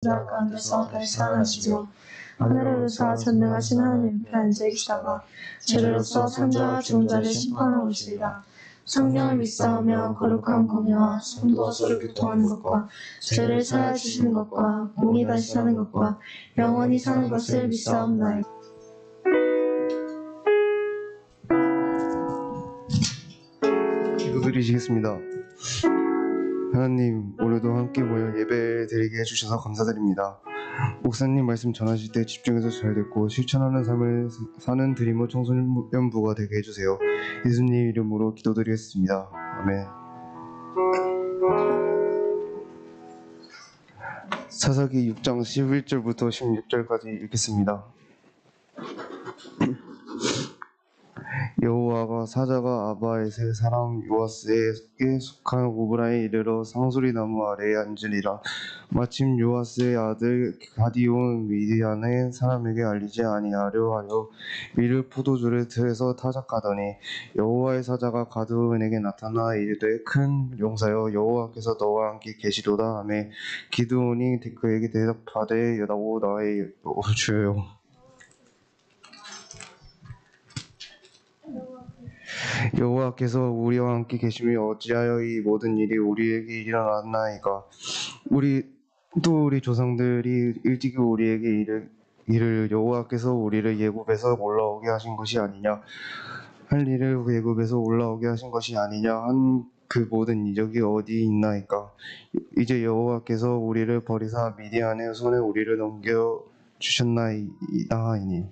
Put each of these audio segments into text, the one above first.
자 가운데서 다시 살아나시며 하늘에 오르사 전능하신 하나님 옆에 앉아 계시다가 죄로서 산자와 죽은 자를 심판하러 오시리라. 성령을 믿사오며 거룩한 공예와 성도와 서로 교통하는 것과 죄를 사하여 주시는 것과 몸이 다시 사는 것과 영원히 사는 것을 믿사옵나이다. 기도드리시겠습니다. 하나님, 오늘도 함께 모여 예배 드리게 해주셔서 감사드립니다. 목사님 말씀 전하실 때 집중해서 잘 듣고 실천하는 삶을 사는 드리머 청소년부가 되게 해주세요. 예수님 이름으로 기도드리겠습니다. 아멘. 사사기 6장 11절부터 16절까지 읽겠습니다. 여호와가 사자가 아바에세 사람 요아스에게 속한 오브라에 이르러 상수리 나무 아래에 앉으리라. 마침 요아스의 아들 가디온 미디안의 사람에게 알리지 아니하려 하여 밀을 포도주를 틀에서 타작하더니 여호와의 사자가 가드온에게 나타나 이르되 큰 용사여 여호와께서 너와 함께 계시도다 하며 기드온이 그에게 대답하되 여다오 나의 주여 여호와께서 우리와 함께 계시며 어찌하여 이 모든 일이 우리에게 일어났나이까. 우리 조상들이 일찍이 우리에게 이를 여호와께서 우리를 예굽에서 올라오게 하신 것이 아니냐 할 일을 예굽에서 올라오게 하신 것이 아니냐 한 그 모든 이적이 어디 있나이까. 이제 여호와께서 우리를 버리사 미디안의 손에 우리를 넘겨 주셨나이다 하니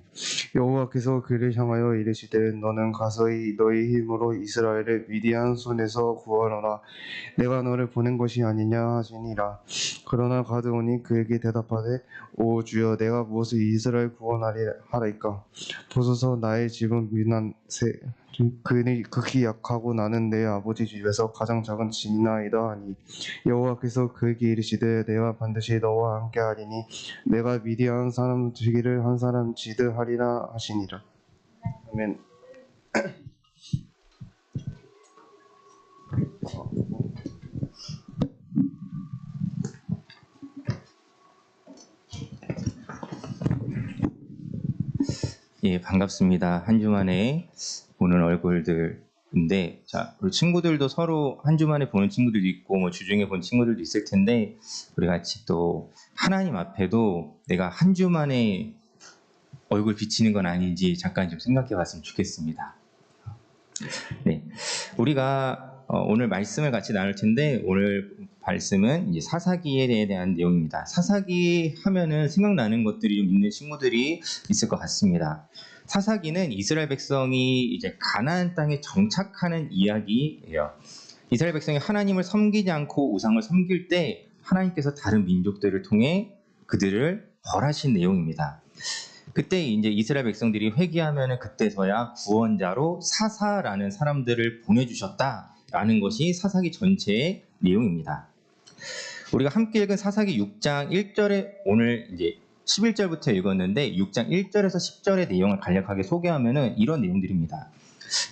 여호와께서 그를 향하여 이르시되 너는 가서 너희 힘으로 이스라엘을 미디안 손에서 구하노라. 내가 너를 보낸 것이 아니냐 하시니라. 그러나 가드온이 그에게 대답하되 오 주여 내가 무엇을 이스라엘 구원하리까. 보소서 나의 집은 미난세 그는 극히 약하고 나는 내 아버지 집에서 가장 작은 진이나이다 하니 여호와께서 그에게 이르시되 내가 반드시 너와 함께하리니 내가 미디안 사람 되기를 한 사람 지드하리라 하시니라. 아멘. 예, 반갑습니다. 한 주 만에 보는 얼굴들인데, 자, 우리 친구들도 서로 한 주 만에 보는 친구들도 있고, 뭐 주중에 본 친구들도 있을 텐데, 우리 같이 또 하나님 앞에도 내가 한 주 만에 얼굴 비치는 건 아닌지 잠깐 좀 생각해 봤으면 좋겠습니다. 네, 우리가 오늘 말씀을 같이 나눌 텐데, 오늘 말씀은 이제 사사기에 대한 내용입니다. 사사기 하면은 생각나는 것들이 좀 있는 친구들이 있을 것 같습니다. 사사기는 이스라엘 백성이 이제 가나안 땅에 정착하는 이야기예요. 이스라엘 백성이 하나님을 섬기지 않고 우상을 섬길 때 하나님께서 다른 민족들을 통해 그들을 벌하신 내용입니다. 그때 이제 이스라엘 백성들이 회개하면은 그때서야 구원자로 사사라는 사람들을 보내주셨다라는 것이 사사기 전체의 내용입니다. 우리가 함께 읽은 사사기 6장 1절에 오늘 이제 11절부터 읽었는데 6장 1절에서 10절의 내용을 간략하게 소개하면은 이런 내용들입니다.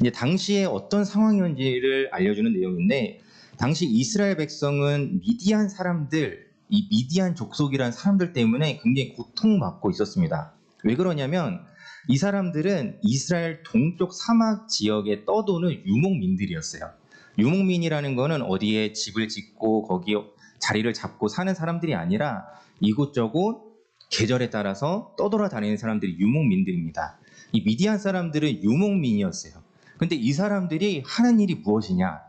이제 당시에 어떤 상황이었는지를 알려주는 내용인데 당시 이스라엘 백성은 미디안 사람들, 이 미디안 족속이라는 사람들 때문에 굉장히 고통받고 있었습니다. 왜 그러냐면 이 사람들은 이스라엘 동쪽 사막 지역에 떠도는 유목민들이었어요. 유목민이라는 거는 어디에 집을 짓고 거기에 자리를 잡고 사는 사람들이 아니라 이곳저곳 계절에 따라서 떠돌아다니는 사람들이 유목민들입니다. 이 미디안 사람들은 유목민이었어요. 근데 이 사람들이 하는 일이 무엇이냐?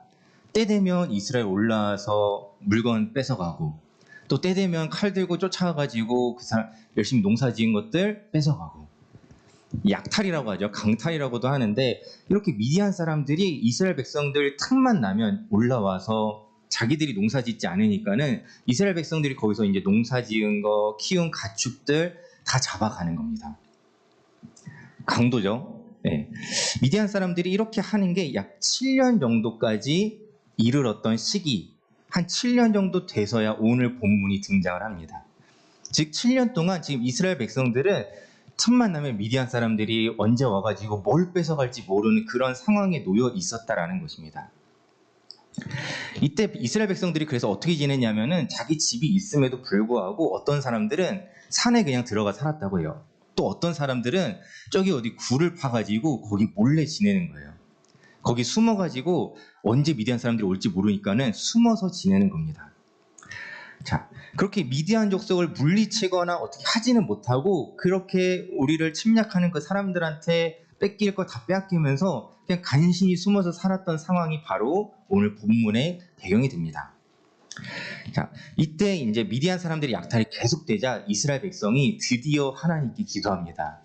때 되면 이스라엘 올라와서 물건 뺏어가고 또 때 되면 칼 들고 쫓아가가지고 그 사람 열심히 농사 지은 것들 뺏어가고 약탈이라고 하죠. 강탈이라고도 하는데 이렇게 미디안 사람들이 이스라엘 백성들 틈만 나면 올라와서 자기들이 농사 짓지 않으니까는 이스라엘 백성들이 거기서 이제 농사 지은 거, 키운 가축들 다 잡아가는 겁니다. 강도죠. 네. 미디안 사람들이 이렇게 하는 게 약 7년 정도까지 이르렀던 시기, 한 7년 정도 돼서야 오늘 본문이 등장을 합니다. 즉 7년 동안 지금 이스라엘 백성들은 틈만 나면 미디안 사람들이 언제 와가지고 뭘 뺏어갈지 모르는 그런 상황에 놓여 있었다라는 것입니다. 이때 이스라엘 백성들이 그래서 어떻게 지냈냐면은 자기 집이 있음에도 불구하고 어떤 사람들은 산에 그냥 들어가 살았다고 해요. 또 어떤 사람들은 저기 어디 굴을 파가지고 거기 몰래 지내는 거예요. 거기 숨어가지고 언제 미디안 사람들이 올지 모르니까는 숨어서 지내는 겁니다. 자, 그렇게 미디안 족속을 물리치거나 어떻게 하지는 못하고 그렇게 우리를 침략하는 그 사람들한테 뺏길 거 다 빼앗기면서 그냥 간신히 숨어서 살았던 상황이 바로 오늘 본문의 배경이 됩니다. 자, 이때 이제 미디안 사람들의 약탈이 계속되자 이스라엘 백성이 드디어 하나님께 기도합니다.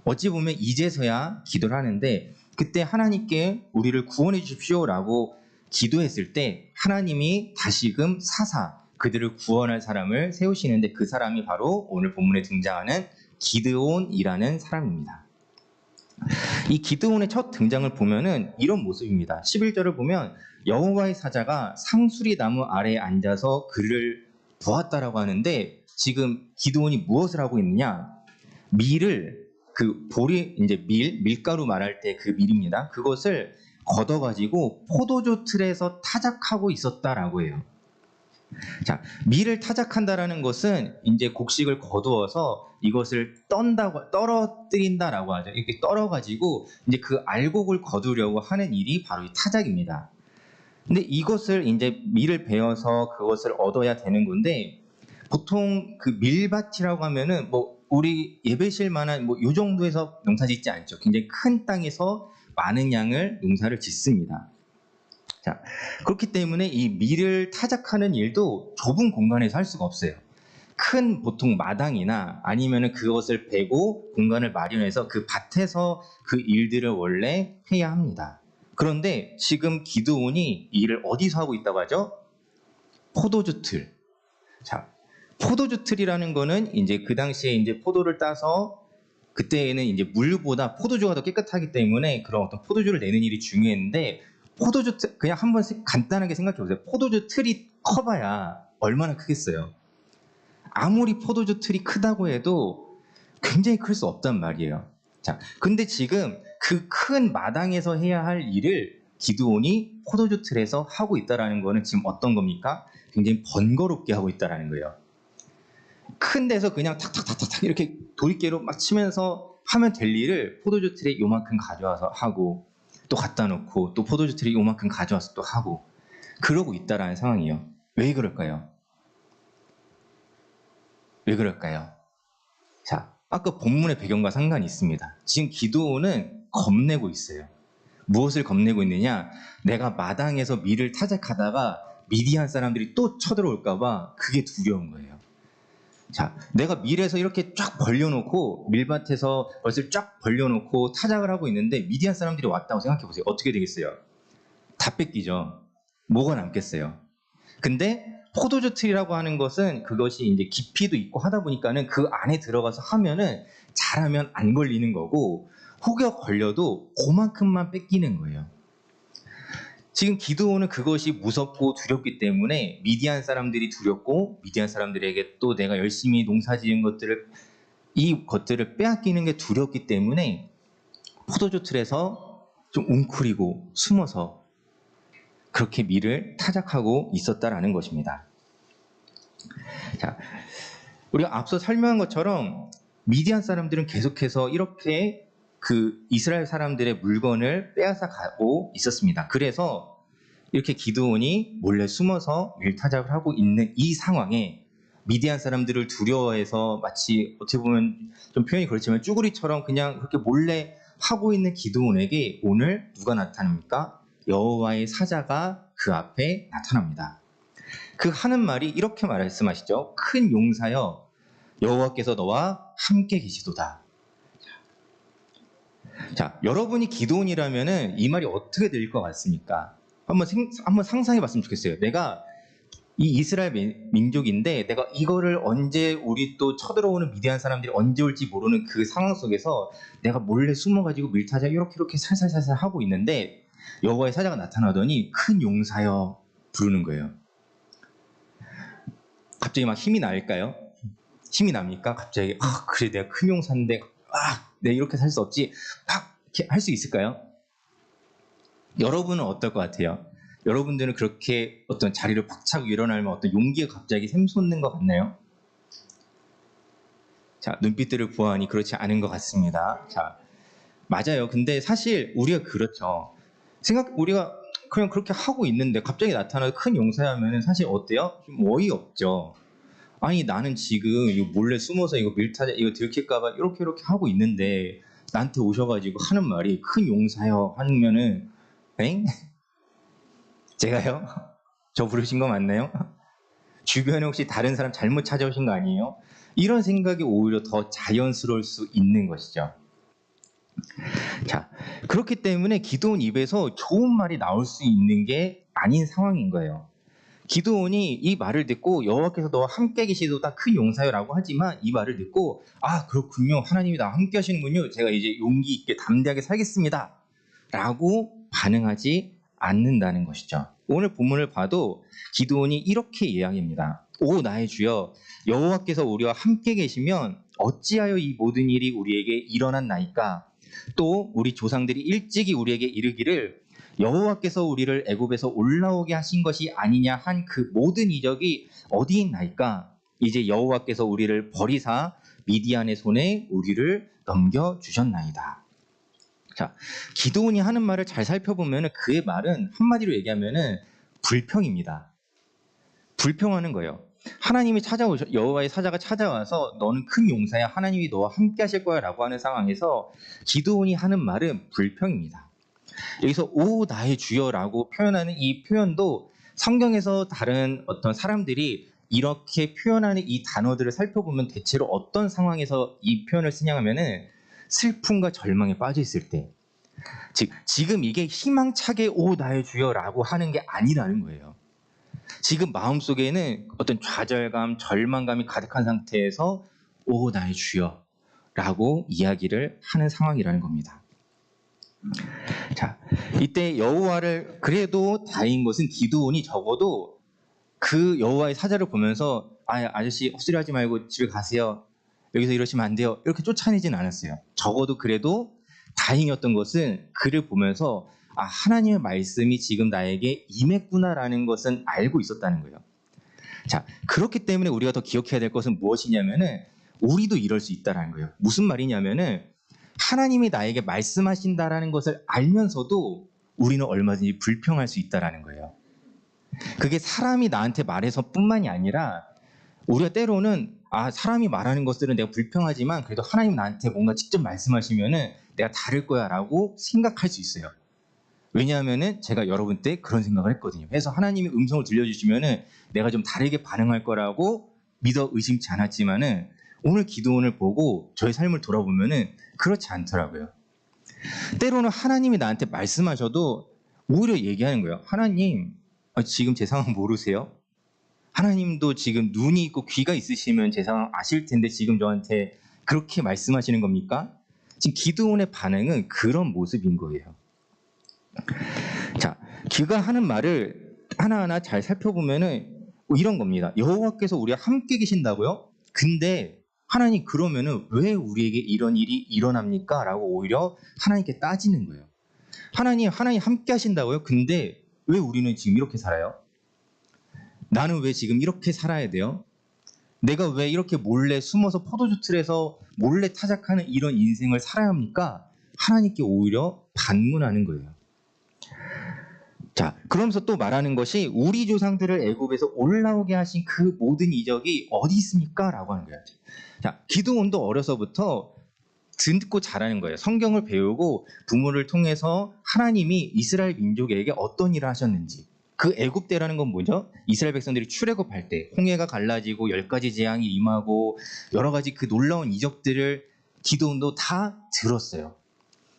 어찌 보면 이제서야 기도를 하는데 그때 하나님께 우리를 구원해 주십시오라고 기도했을 때 하나님이 다시금 사사 그들을 구원할 사람을 세우시는데 그 사람이 바로 오늘 본문에 등장하는 기드온이라는 사람입니다. 이 기드온의 첫 등장을 보면은 이런 모습입니다. 11절을 보면 여호와의 사자가 상수리 나무 아래에 앉아서 그를 보았다라고 하는데 지금 기드온이 무엇을 하고 있느냐? 밀을 그 보리 이제 밀가루 말할 때 그 밀입니다. 그것을 걷어가지고 포도주 틀에서 타작하고 있었다라고 해요. 자, 밀을 타작한다라는 것은 이제 곡식을 거두어서 이것을 떨어뜨린다라고 하죠. 이렇게 떨어가지고 이제 그 알곡을 거두려고 하는 일이 바로 이 타작입니다. 근데 이것을 이제 밀을 베어서 그것을 얻어야 되는 건데 보통 그 밀밭이라고 하면은 뭐 우리 예배실만한 뭐 요 정도에서 농사 짓지 않죠. 굉장히 큰 땅에서 많은 양을 농사를 짓습니다. 자, 그렇기 때문에 이 밀을 타작하는 일도 좁은 공간에서 할 수가 없어요. 큰 보통 마당이나 아니면은 그것을 베고 공간을 마련해서 그 밭에서 그 일들을 원래 해야 합니다. 그런데 지금 기드온이 이 일을 어디서 하고 있다고 하죠? 포도주 틀. 자, 포도주 틀이라는 거는 이제 그 당시에 이제 포도를 따서 그때에는 이제 물보다 포도주가 더 깨끗하기 때문에 그런 어떤 포도주를 내는 일이 중요했는데 포도주 틀 그냥 한번 간단하게 생각해 보세요. 포도주 틀이 커봐야 얼마나 크겠어요. 아무리 포도주 틀이 크다고 해도 굉장히 클 수 없단 말이에요. 자, 근데 지금 그 큰 마당에서 해야 할 일을 기드온이 포도주 틀에서 하고 있다라는 거는 지금 어떤 겁니까? 굉장히 번거롭게 하고 있다라는 거예요. 큰 데서 그냥 탁탁탁탁 이렇게 도리깨로 막 치면서 하면 될 일을 포도주 틀에 요만큼 가져와서 하고 또 갖다 놓고 또 포도주 틀에 요만큼 가져와서 또 하고 그러고 있다라는 상황이에요. 왜 그럴까요? 왜 그럴까요? 자, 아까 본문의 배경과 상관이 있습니다. 지금 기드온은 겁내고 있어요. 무엇을 겁내고 있느냐? 내가 마당에서 밀을 타작하다가 미디안 사람들이 또 쳐들어올까봐 그게 두려운 거예요. 자, 내가 밀에서 이렇게 쫙 벌려놓고 밀밭에서 벌써 쫙 벌려놓고 타작을 하고 있는데 미디안 사람들이 왔다고 생각해 보세요. 어떻게 되겠어요? 다 뺏기죠. 뭐가 남겠어요? 근데 포도주 틀이라고 하는 것은 그것이 이제 깊이도 있고 하다 보니까는 그 안에 들어가서 하면은 잘하면 안 걸리는 거고 혹여 걸려도 그만큼만 뺏기는 거예요. 지금 기드온은 그것이 무섭고 두렵기 때문에 미디안 사람들이 두렵고 미디안 사람들에게 또 내가 열심히 농사 지은 이 것들을 빼앗기는 게 두렵기 때문에 포도주 틀에서 좀 웅크리고 숨어서 그렇게 밀을 타작하고 있었다라는 것입니다. 자, 우리가 앞서 설명한 것처럼 미디안 사람들은 계속해서 이렇게 그 이스라엘 사람들의 물건을 빼앗아 가고 있었습니다. 그래서 이렇게 기드온이 몰래 숨어서 밀타작을 하고 있는 이 상황에 미디안 사람들을 두려워해서 마치 어떻게 보면 좀 표현이 그렇지만 쭈구리처럼 그냥 그렇게 몰래 하고 있는 기드온에게 오늘 누가 나타납니까? 여호와의 사자가 그 앞에 나타납니다. 그 하는 말이 이렇게 말씀하시죠. 큰 용사여 여호와께서 너와 함께 계시도다. 자, 여러분이 기드온이라면은 이 말이 어떻게 들릴 것 같습니까? 한번 상상해 봤으면 좋겠어요. 내가 이 이스라엘 민족인데 내가 이거를 언제 우리 또 쳐들어오는 미디안 사람들이 언제 올지 모르는 그 상황 속에서 내가 몰래 숨어가지고 밀타작 이렇게 살살살살 하고 있는데 여호와의 사자가 나타나더니 큰 용사여 부르는 거예요. 갑자기 막 힘이 날까요? 힘이 납니까? 갑자기 그래 내가 큰 용사인데 내가 이렇게 살 수 없지 막 이렇게 할 수 있을까요? 여러분은 어떨 것 같아요? 여러분들은 그렇게 어떤 자리를 박차고 일어나면 어떤 용기가 갑자기 샘솟는 것 같나요? 자, 눈빛들을 보아하니 그렇지 않은 것 같습니다. 자, 맞아요. 근데 사실 우리가 그렇죠. 우리가 그냥 그렇게 하고 있는데 갑자기 나타나서 큰 용사하면은 사실 어때요? 좀 어이없죠. 아니 나는 지금 이거 몰래 숨어서 이거 밀타자 이거 들킬까봐 이렇게 하고 있는데 나한테 오셔가지고 하는 말이 큰 용사요 하면은 엥? 제가요? 저 부르신 거 맞나요? 주변에 혹시 다른 사람 잘못 찾아오신 거 아니에요? 이런 생각이 오히려 더 자연스러울 수 있는 것이죠. 자, 그렇기 때문에 기드온 입에서 좋은 말이 나올 수 있는 게 아닌 상황인 거예요. 기드온이 이 말을 듣고 여호와께서 너와 함께 계시도다 큰 용사요라고 하지만 이 말을 듣고 아 그렇군요. 하나님이 나와 함께 하시는군요. 제가 이제 용기 있게 담대하게 살겠습니다. 라고 반응하지 않는다는 것이죠. 오늘 본문을 봐도 기드온이 이렇게 이야기합니다. 오 나의 주여 여호와께서 우리와 함께 계시면 어찌하여 이 모든 일이 우리에게 일어났나이까. 또 우리 조상들이 일찍이 우리에게 이르기를 여호와께서 우리를 애굽에서 올라오게 하신 것이 아니냐 한 그 모든 이적이 어디 있나이까. 이제 여호와께서 우리를 버리사 미디안의 손에 우리를 넘겨주셨나이다. 자, 기드온이 하는 말을 잘 살펴보면 그의 말은 한마디로 얘기하면 불평입니다. 불평하는 거예요. 하나님이 여호와의 사자가 찾아와서 너는 큰 용사야. 하나님이 너와 함께 하실 거야 라고 하는 상황에서 기드온이 하는 말은 불평입니다. 여기서 오 나의 주여라고 표현하는 이 표현도 성경에서 다른 어떤 사람들이 이렇게 표현하는 이 단어들을 살펴보면 대체로 어떤 상황에서 이 표현을 쓰냐 하면은 슬픔과 절망에 빠져 있을 때, 즉 지금 이게 희망차게 오 나의 주여라고 하는 게 아니라는 거예요. 지금 마음속에는 어떤 좌절감, 절망감이 가득한 상태에서 오 나의 주여라고 이야기를 하는 상황이라는 겁니다. 자, 이때 여호와를 그래도 다행인 것은 기드온이 적어도 그 여호와의 사자를 보면서 아저씨 헛소리하지 말고 집에 가세요. 여기서 이러시면 안 돼요. 이렇게 쫓아내진 않았어요. 적어도 그래도 다행이었던 것은 그를 보면서 하나님의 말씀이 지금 나에게 임했구나라는 것은 알고 있었다는 거예요. 자, 그렇기 때문에 우리가 더 기억해야 될 것은 무엇이냐면은 우리도 이럴 수 있다라는 거예요. 무슨 말이냐면은 하나님이 나에게 말씀하신다라는 것을 알면서도 우리는 얼마든지 불평할 수 있다라는 거예요. 그게 사람이 나한테 말해서 뿐만이 아니라 우리가 때로는 사람이 말하는 것들은 내가 불평하지만 그래도 하나님 나한테 뭔가 직접 말씀하시면은 내가 다를 거야 라고 생각할 수 있어요. 왜냐하면은 제가 여러분 때 그런 생각을 했거든요. 그래서 하나님이 음성을 들려주시면은 내가 좀 다르게 반응할 거라고 믿어 의심치 않았지만은 오늘 기드온을 보고 저의 삶을 돌아보면은 그렇지 않더라고요. 때로는 하나님이 나한테 말씀하셔도 오히려 얘기하는 거예요. 하나님, 지금 제 상황 모르세요? 하나님도 지금 눈이 있고 귀가 있으시면 제 상황 아실 텐데 지금 저한테 그렇게 말씀하시는 겁니까? 지금 기드온의 반응은 그런 모습인 거예요. 자, 그가 하는 말을 하나하나 잘 살펴보면은 이런 겁니다. 여호와께서 우리와 함께 계신다고요? 근데 하나님 그러면은 왜 우리에게 이런 일이 일어납니까? 라고 오히려 하나님께 따지는 거예요. 하나님 함께 하신다고요? 근데 왜 우리는 지금 이렇게 살아요? 나는 왜 지금 이렇게 살아야 돼요? 내가 왜 이렇게 몰래 숨어서 포도주 틀에서 몰래 타작하는 이런 인생을 살아야 합니까? 하나님께 오히려 반문하는 거예요. 자, 그러면서 또 말하는 것이 우리 조상들을 애굽에서 올라오게 하신 그 모든 이적이 어디 있습니까? 라고 하는 거예요. 자, 기드온도 어려서부터 듣고 자라는 거예요. 성경을 배우고 부모를 통해서 하나님이 이스라엘 민족에게 어떤 일을 하셨는지. 그 애굽 때라는 건 뭐죠? 이스라엘 백성들이 출애굽할 때 홍해가 갈라지고 10가지 재앙이 임하고 여러 가지 그 놀라운 이적들을 기드온도 다 들었어요.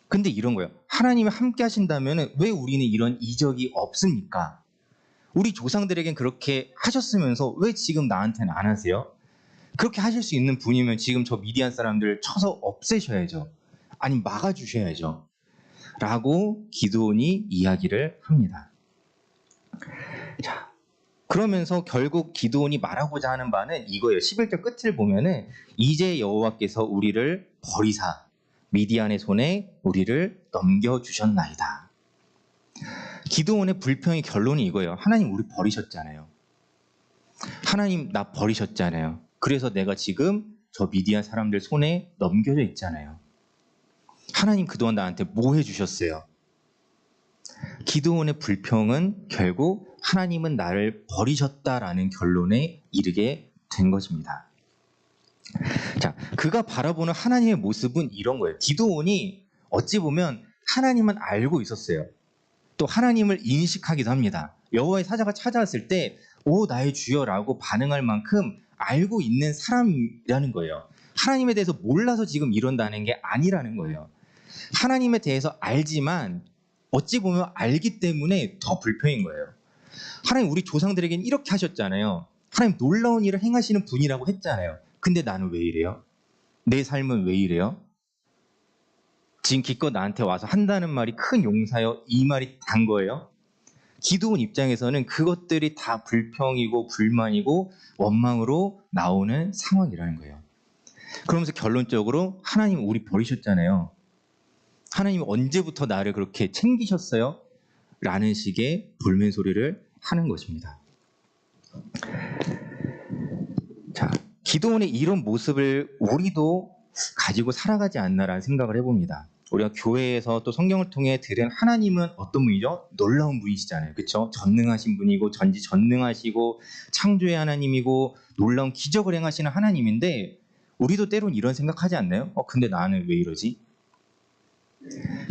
근데 이런 거예요. 하나님이 함께 하신다면 왜 우리는 이런 이적이 없습니까? 우리 조상들에겐 그렇게 하셨으면서 왜 지금 나한테는 안 하세요? 그렇게 하실 수 있는 분이면 지금 저 미디안 사람들을 쳐서 없애셔야죠. 아니면 막아주셔야죠. 라고 기드온이 이야기를 합니다. 자, 그러면서 결국 기드온이 말하고자 하는 바는 이거예요. 11절 끝을 보면은 이제 여호와께서 우리를 버리사 미디안의 손에 우리를 넘겨주셨나이다. 기드온의 불평의 결론이 이거예요. 하나님 우리 버리셨잖아요. 하나님 나 버리셨잖아요. 그래서 내가 지금 저 미디안 사람들 손에 넘겨져 있잖아요. 하나님 그동안 나한테 뭐 해주셨어요? 기드온의 불평은 결국 하나님은 나를 버리셨다라는 결론에 이르게 된 것입니다. 자, 그가 바라보는 하나님의 모습은 이런 거예요. 기드온이 어찌 보면 하나님은 알고 있었어요. 또 하나님을 인식하기도 합니다. 여호와의 사자가 찾아왔을 때 오 나의 주여라고 반응할 만큼 알고 있는 사람이라는 거예요. 하나님에 대해서 몰라서 지금 이런다는 게 아니라는 거예요. 하나님에 대해서 알지만 어찌 보면 알기 때문에 더 불평인 거예요. 하나님 우리 조상들에게는 이렇게 하셨잖아요. 하나님 놀라운 일을 행하시는 분이라고 했잖아요. 근데 나는 왜 이래요? 내 삶은 왜 이래요? 지금 기껏 나한테 와서 한다는 말이 큰 용사여, 이 말이 단 거예요? 기드온 입장에서는 그것들이 다 불평이고 불만이고 원망으로 나오는 상황이라는 거예요. 그러면서 결론적으로 하나님 우리 버리셨잖아요. 하나님 언제부터 나를 그렇게 챙기셨어요? 라는 식의 볼멘 소리를 하는 것입니다. 자, 기드온의 이런 모습을 우리도 가지고 살아가지 않나라는 생각을 해봅니다. 우리가 교회에서 또 성경을 통해 들은 하나님은 어떤 분이죠? 놀라운 분이시잖아요. 그렇죠? 전능하신 분이고 전지전능하시고 창조의 하나님이고 놀라운 기적을 행하시는 하나님인데 우리도 때론 이런 생각하지 않나요? 근데 나는 왜 이러지?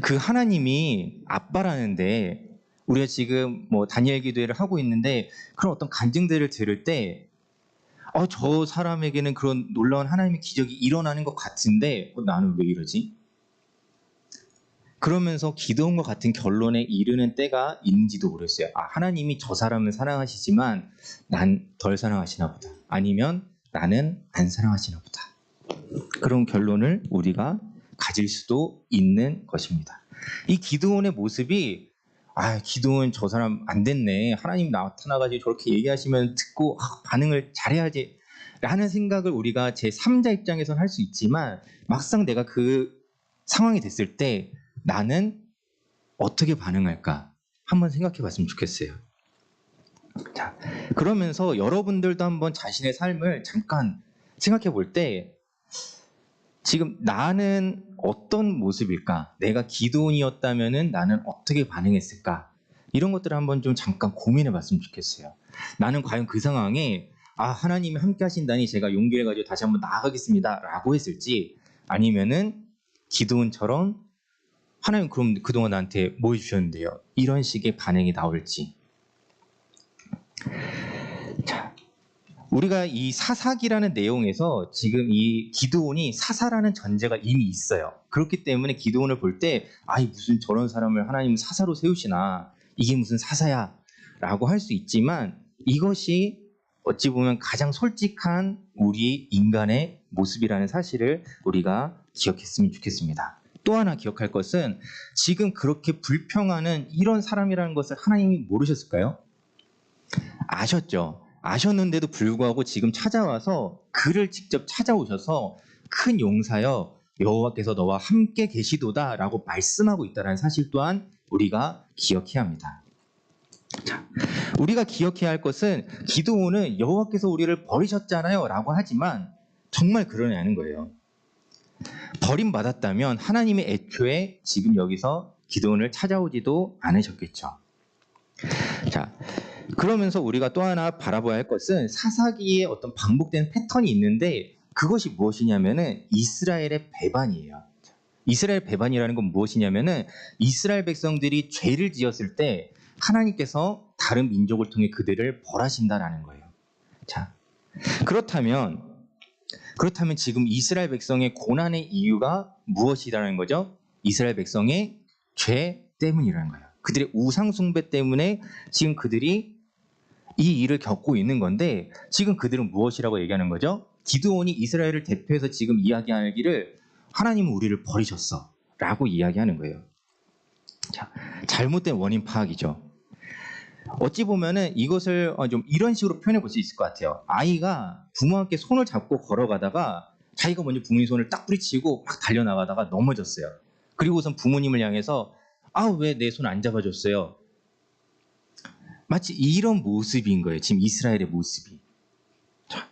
그 하나님이 아빠라는데 우리가 지금 뭐 다니엘 기도회를 하고 있는데 그런 어떤 간증들을 들을 때 저 사람에게는 그런 놀라운 하나님의 기적이 일어나는 것 같은데 나는 왜 이러지? 그러면서 기드온과 같은 결론에 이르는 때가 있는지도 모르겠어요. 하나님이 저 사람을 사랑하시지만 난 덜 사랑하시나 보다. 아니면 나는 안 사랑하시나 보다. 그런 결론을 우리가 가질 수도 있는 것입니다. 이 기드온의 모습이 기드온 저 사람 안 됐네. 하나님 나타나가지고 저렇게 얘기하시면 듣고 반응을 잘해야지 라는 생각을 우리가 제3자 입장에서는 할 수 있지만 막상 내가 그 상황이 됐을 때 나는 어떻게 반응할까 한번 생각해 봤으면 좋겠어요. 자, 그러면서 여러분들도 한번 자신의 삶을 잠깐 생각해 볼 때 지금 나는 어떤 모습일까? 내가 기드온이었다면 나는 어떻게 반응했을까? 이런 것들을 한번 좀 잠깐 고민해 봤으면 좋겠어요. 나는 과연 그 상황에 하나님이 함께 하신다니 제가 용기를 가지고 다시 한번 나아가겠습니다 라고 했을지 아니면은 기드온처럼 하나님 그럼 그동안 나한테 뭐 해주셨는데요? 이런 식의 반응이 나올지. 자, 우리가 이 사사기라는 내용에서 지금 이 기드온이 사사라는 전제가 이미 있어요. 그렇기 때문에 기드온을 볼 때 무슨 저런 사람을 하나님은 사사로 세우시나 이게 무슨 사사야 라고 할 수 있지만 이것이 어찌 보면 가장 솔직한 우리 인간의 모습이라는 사실을 우리가 기억했으면 좋겠습니다. 또 하나 기억할 것은 지금 그렇게 불평하는 이런 사람이라는 것을 하나님이 모르셨을까요? 아셨죠. 아셨는데도 불구하고 지금 찾아와서 그를 직접 찾아오셔서 큰 용사여 여호와께서 너와 함께 계시도다 라고 말씀하고 있다는 사실 또한 우리가 기억해야 합니다. 자, 우리가 기억해야 할 것은 기드온은 여호와께서 우리를 버리셨잖아요 라고 하지만 정말 그러냐는 거예요. 버림받았다면 하나님의 애초에 지금 여기서 기드온을 찾아오지도 않으셨겠죠. 자, 그러면서 우리가 또 하나 바라봐야 할 것은 사사기에 어떤 반복되는 패턴이 있는데 그것이 무엇이냐면은 이스라엘의 배반이에요. 이스라엘 배반이라는 건 무엇이냐면은 이스라엘 백성들이 죄를 지었을 때 하나님께서 다른 민족을 통해 그들을 벌하신다라는 거예요. 자, 그렇다면 지금 이스라엘 백성의 고난의 이유가 무엇이라는 거죠? 이스라엘 백성의 죄 때문이라는 거예요. 그들의 우상 숭배 때문에 지금 그들이 이 일을 겪고 있는 건데 지금 그들은 무엇이라고 얘기하는 거죠? 기드온이 이스라엘을 대표해서 지금 이야기하기를 하나님은 우리를 버리셨어 라고 이야기하는 거예요. 자, 잘못된 원인 파악이죠. 어찌 보면은 이것을 좀 이런 식으로 표현해 볼 수 있을 것 같아요. 아이가 부모와 함께 손을 잡고 걸어가다가 자기가 먼저 부모님 손을 딱 뿌리치고 막 달려나가다가 넘어졌어요. 그리고선 부모님을 향해서 왜 내 손 안 잡아줬어요? 마치 이런 모습인 거예요. 지금 이스라엘의 모습이. 자,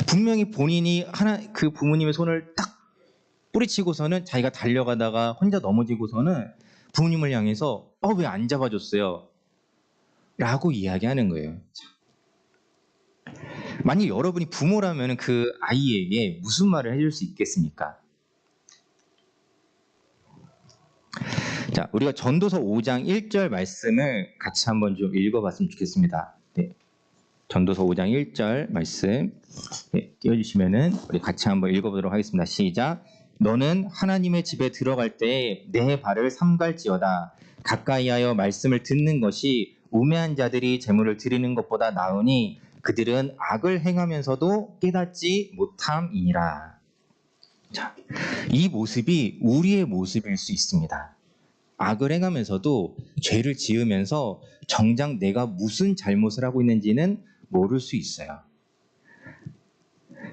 분명히 본인이 그 부모님의 손을 딱 뿌리치고서는 자기가 달려가다가 혼자 넘어지고서는 부모님을 향해서 왜 안 잡아줬어요? 라고 이야기하는 거예요. 만약 여러분이 부모라면 그 아이에게 무슨 말을 해줄 수 있겠습니까? 자, 우리가 전도서 5장 1절 말씀을 같이 한번 좀 읽어봤으면 좋겠습니다. 네. 전도서 5장 1절 말씀 띄워주시면은 우리 같이 한번 읽어보도록 하겠습니다. 시작. 너는 하나님의 집에 들어갈 때 내 발을 삼갈지어다. 가까이하여 말씀을 듣는 것이 우매한 자들이 제물을 드리는 것보다 나으니 그들은 악을 행하면서도 깨닫지 못함이니라. 자, 이 모습이 우리의 모습일 수 있습니다. 악을 행하면서도 죄를 지으면서 정작 내가 무슨 잘못을 하고 있는지는 모를 수 있어요.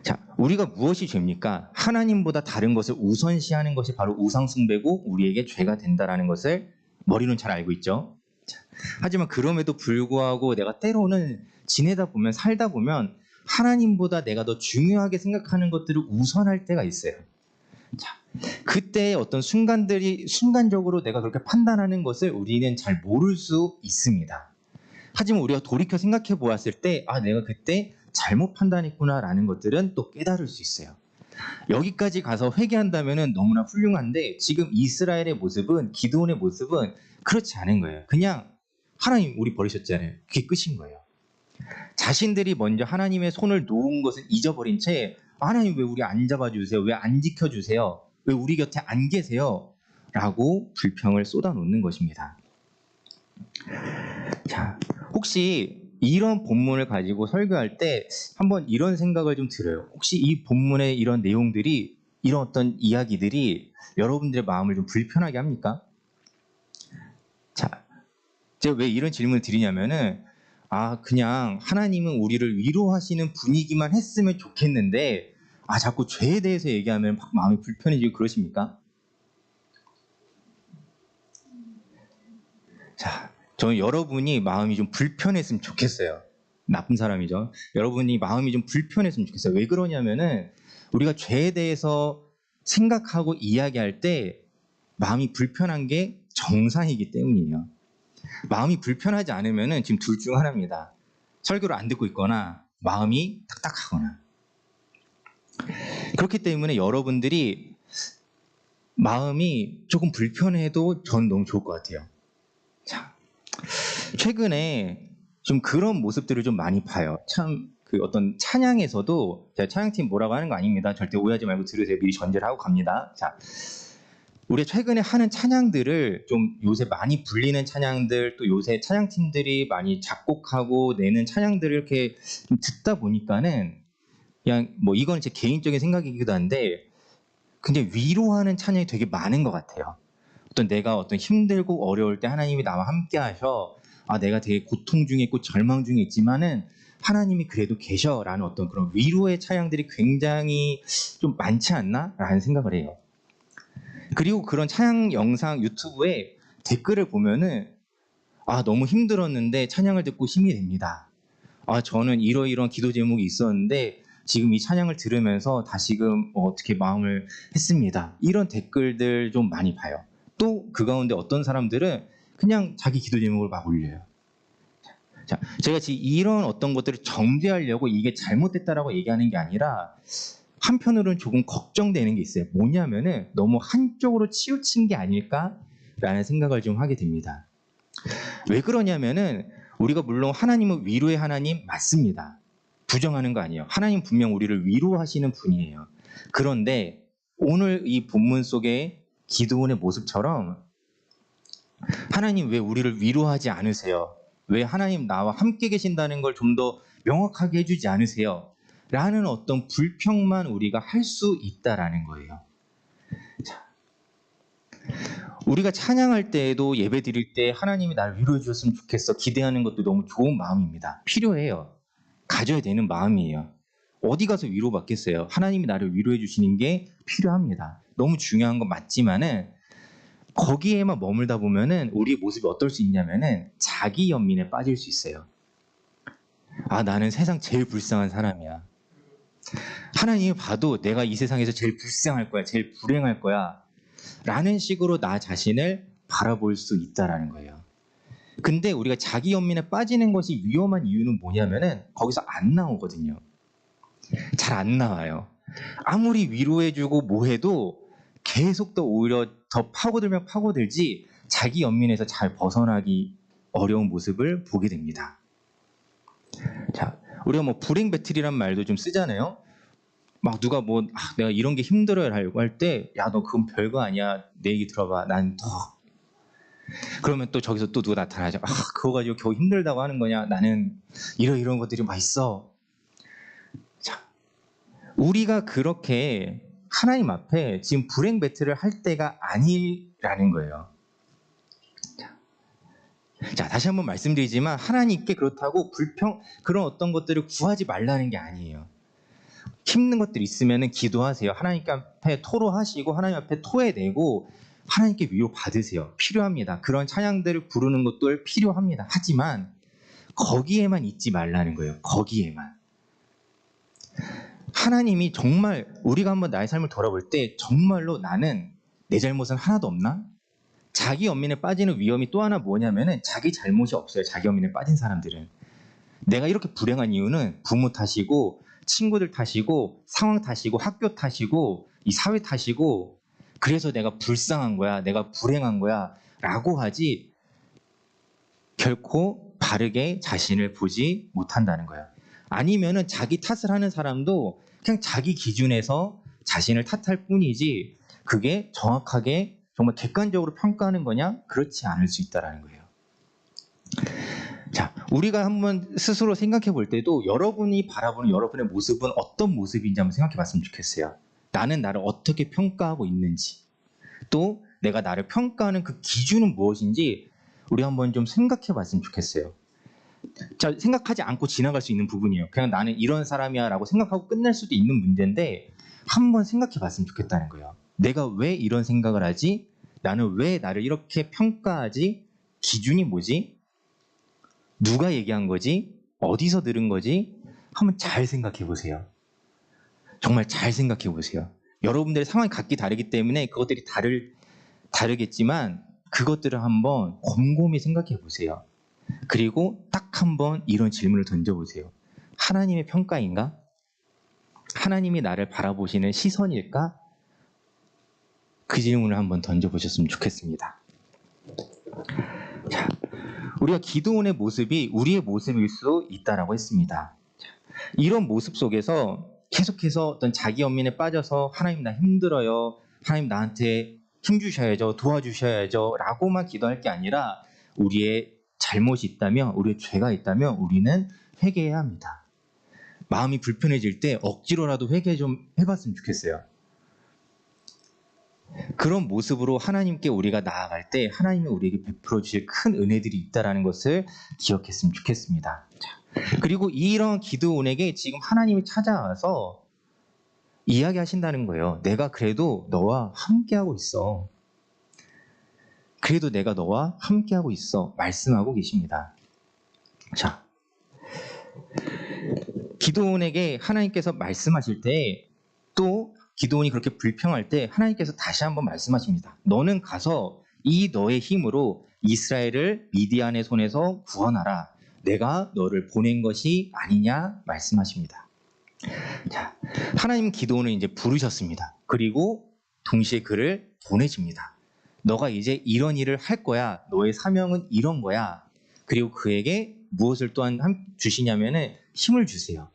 자, 우리가 무엇이 죄입니까? 하나님보다 다른 것을 우선시하는 것이 바로 우상숭배고 우리에게 죄가 된다는 것을 머리로는 잘 알고 있죠. 자, 하지만 그럼에도 불구하고 내가 때로는 지내다 보면 살다 보면 하나님보다 내가 더 중요하게 생각하는 것들을 우선할 때가 있어요. 자, 그때 어떤 순간적으로 내가 그렇게 판단하는 것을 우리는 잘 모를 수 있습니다. 하지만 우리가 돌이켜 생각해 보았을 때 내가 그때 잘못 판단했구나라는 것들은 또 깨달을 수 있어요. 여기까지 가서 회개한다면 너무나 훌륭한데 지금 이스라엘의 모습은, 기드온의 모습은 그렇지 않은 거예요. 그냥 하나님 우리 버리셨잖아요. 그게 끝인 거예요. 자신들이 먼저 하나님의 손을 놓은 것을 잊어버린 채 하나님 왜 우리 안 잡아주세요? 왜 안 지켜주세요? 왜 우리 곁에 안 계세요? 라고 불평을 쏟아놓는 것입니다. 자, 혹시 이런 본문을 가지고 설교할 때 한번 이런 생각을 좀 들어요. 혹시 이 본문의 이런 내용들이, 이런 어떤 이야기들이 여러분들의 마음을 좀 불편하게 합니까? 자, 제가 왜 이런 질문을 드리냐면은 그냥 하나님은 우리를 위로하시는 분위기만 했으면 좋겠는데 자꾸 죄에 대해서 얘기하면 막 마음이 불편해지고 그러십니까? 자, 저는 여러분이 마음이 좀 불편했으면 좋겠어요. 나쁜 사람이죠. 여러분이 마음이 좀 불편했으면 좋겠어요. 왜 그러냐면은 우리가 죄에 대해서 생각하고 이야기할 때 마음이 불편한 게 정상이기 때문이에요. 마음이 불편하지 않으면은 지금 둘 중 하나입니다. 설교를 안 듣고 있거나 마음이 딱딱하거나. 그렇기 때문에 여러분들이 마음이 조금 불편해도 전 너무 좋을 것 같아요. 자, 최근에 좀 그런 모습들을 좀 많이 봐요. 참 그 어떤 찬양에서도, 제가 찬양팀 뭐라고 하는 거 아닙니다. 절대 오해하지 말고 들으세요. 미리 전제를 하고 갑니다. 자, 우리 최근에 하는 찬양들을 좀 요새 많이 불리는 찬양들, 또 요새 찬양팀들이 많이 작곡하고 내는 찬양들을 이렇게 좀 듣다 보니까는 그냥 이건 제 개인적인 생각이기도 한데 굉장히 위로하는 찬양이 되게 많은 것 같아요. 내가 어떤 힘들고 어려울 때 하나님이 나와 함께 하셔. 내가 되게 고통 중에 있고 절망 중에 있지만은 하나님이 그래도 계셔라는 어떤 그런 위로의 찬양들이 굉장히 좀 많지 않나? 라는 생각을 해요. 그리고 그런 찬양 영상 유튜브에 댓글을 보면은 너무 힘들었는데 찬양을 듣고 힘이 됩니다. 저는 이러이러한 기도 제목이 있었는데 지금 이 찬양을 들으면서 다시금 어떻게 마음을 했습니다. 이런 댓글들 좀 많이 봐요. 또 그 가운데 어떤 사람들은 그냥 자기 기도 제목을 막 올려요. 자, 제가 지금 이런 어떤 것들을 정죄하려고 이게 잘못됐다라고 얘기하는 게 아니라 한편으로는 조금 걱정되는 게 있어요. 뭐냐면은 너무 한쪽으로 치우친 게 아닐까라는 생각을 좀 하게 됩니다. 왜 그러냐면은 우리가 물론 하나님은 위로의 하나님 맞습니다. 부정하는 거 아니에요. 하나님 분명 우리를 위로하시는 분이에요. 그런데 오늘 이 본문 속에 기드온의 모습처럼 하나님 왜 우리를 위로하지 않으세요? 왜 하나님 나와 함께 계신다는 걸 좀 더 명확하게 해주지 않으세요? 라는 어떤 불평만 우리가 할 수 있다라는 거예요. 자, 우리가 찬양할 때에도 예배 드릴 때 하나님이 나를 위로해 주셨으면 좋겠어 기대하는 것도 너무 좋은 마음입니다. 필요해요. 가져야 되는 마음이에요. 어디 가서 위로받겠어요? 하나님이 나를 위로해 주시는 게 필요합니다. 너무 중요한 건 맞지만은 거기에만 머물다 보면은 우리의 모습이 어떨 수 있냐면은 자기 연민에 빠질 수 있어요. 아, 나는 세상 제일 불쌍한 사람이야. 하나님이 봐도 내가 이 세상에서 제일 불쌍할 거야, 제일 불행할 거야 라는 식으로 나 자신을 바라볼 수 있다라는 거예요. 근데 우리가 자기 연민에 빠지는 것이 위험한 이유는 뭐냐면은 거기서 안 나오거든요. 잘 안 나와요. 아무리 위로해주고 뭐해도 계속 더 오히려 더 파고들면 파고들지 자기 연민에서 잘 벗어나기 어려운 모습을 보게 됩니다. 자, 우리가 뭐 불행 배틀이란 말도 좀 쓰잖아요. 막 누가 뭐 내가 이런 게 힘들어라고 할 때 야, 너 그건 별거 아니야. 내 얘기 들어봐. 난 더. 그러면 또 저기서 또 누가 나타나죠. 그거 가지고 겨우 힘들다고 하는 거냐. 나는 이런 것들이 막 있어. 자, 우리가 그렇게 하나님 앞에 지금 불행 배틀을 할 때가 아니라는 거예요. 자, 다시 한번 말씀드리지만 하나님께 그렇다고 그런 어떤 것들을 구하지 말라는 게 아니에요. 힘든 것들이 있으면 기도하세요. 하나님 앞에 토로하시고 하나님 앞에 토해내고 하나님께 위로 받으세요. 필요합니다. 그런 찬양들을 부르는 것도 필요합니다. 하지만 거기에만 있지 말라는 거예요. 거기에만. 하나님이 정말 우리가 한번 나의 삶을 돌아볼 때 정말로 나는 내 잘못은 하나도 없나? 자기 연민에 빠지는 위험이 또 하나 뭐냐면은 자기 잘못이 없어요. 자기 연민에 빠진 사람들은. 내가 이렇게 불행한 이유는 부모 탓이고 친구들 탓이고 상황 탓이고 학교 탓이고 이 사회 탓이고 그래서 내가 불쌍한 거야. 내가 불행한 거야. 라고 하지 결코 바르게 자신을 보지 못한다는 거예요. 아니면은 자기 탓을 하는 사람도 그냥 자기 기준에서 자신을 탓할 뿐이지 그게 정확하게 정말 객관적으로 평가하는 거냐? 그렇지 않을 수 있다는 거예요. 자, 우리가 한번 스스로 생각해 볼 때도 여러분이 바라보는 여러분의 모습은 어떤 모습인지 한번 생각해 봤으면 좋겠어요. 나는 나를 어떻게 평가하고 있는지, 또 내가 나를 평가하는 그 기준은 무엇인지 우리 한번 좀 생각해 봤으면 좋겠어요. 자, 생각하지 않고 지나갈 수 있는 부분이에요. 그냥 나는 이런 사람이야 라고 생각하고 끝날 수도 있는 문제인데 한번 생각해 봤으면 좋겠다는 거예요. 내가 왜 이런 생각을 하지? 나는 왜 나를 이렇게 평가하지? 기준이 뭐지? 누가 얘기한 거지? 어디서 들은 거지? 한번 잘 생각해 보세요. 정말 잘 생각해 보세요. 여러분들의 상황이 각기 다르기 때문에 그것들이 다르겠지만 그것들을 한번 곰곰이 생각해 보세요. 그리고 딱 한번 이런 질문을 던져보세요. 하나님의 평가인가? 하나님이 나를 바라보시는 시선일까? 그 질문을 한번 던져보셨으면 좋겠습니다. 자, 우리가 기도원의 모습이 우리의 모습일 수 있다라고 했습니다. 이런 모습 속에서 계속해서 어떤 자기 연민에 빠져서 하나님 나 힘들어요. 하나님 나한테 힘 주셔야죠. 도와주셔야죠. 라고만 기도할 게 아니라 우리의 잘못이 있다면, 우리의 죄가 있다면 우리는 회개해야 합니다. 마음이 불편해질 때 억지로라도 회개 좀 해봤으면 좋겠어요. 그런 모습으로 하나님께 우리가 나아갈 때 하나님이 우리에게 베풀어 주실 큰 은혜들이 있다는 것을 기억했으면 좋겠습니다. 그리고 이런 기드온에게 지금 하나님이 찾아와서 이야기하신다는 거예요. 내가 그래도 너와 함께하고 있어. 그래도 내가 너와 함께하고 있어. 말씀하고 계십니다. 자, 기드온에게 하나님께서 말씀하실 때 또 기드온이 그렇게 불평할 때 하나님께서 다시 한번 말씀하십니다. 너는 가서 이 너의 힘으로 이스라엘을 미디안의 손에서 구원하라. 내가 너를 보낸 것이 아니냐 말씀하십니다. 자, 하나님 기드온을 이제 부르셨습니다. 그리고 동시에 그를 보내줍니다. 너가 이제 이런 일을 할 거야. 너의 사명은 이런 거야. 그리고 그에게 무엇을 또한 주시냐면은 힘을 주세요.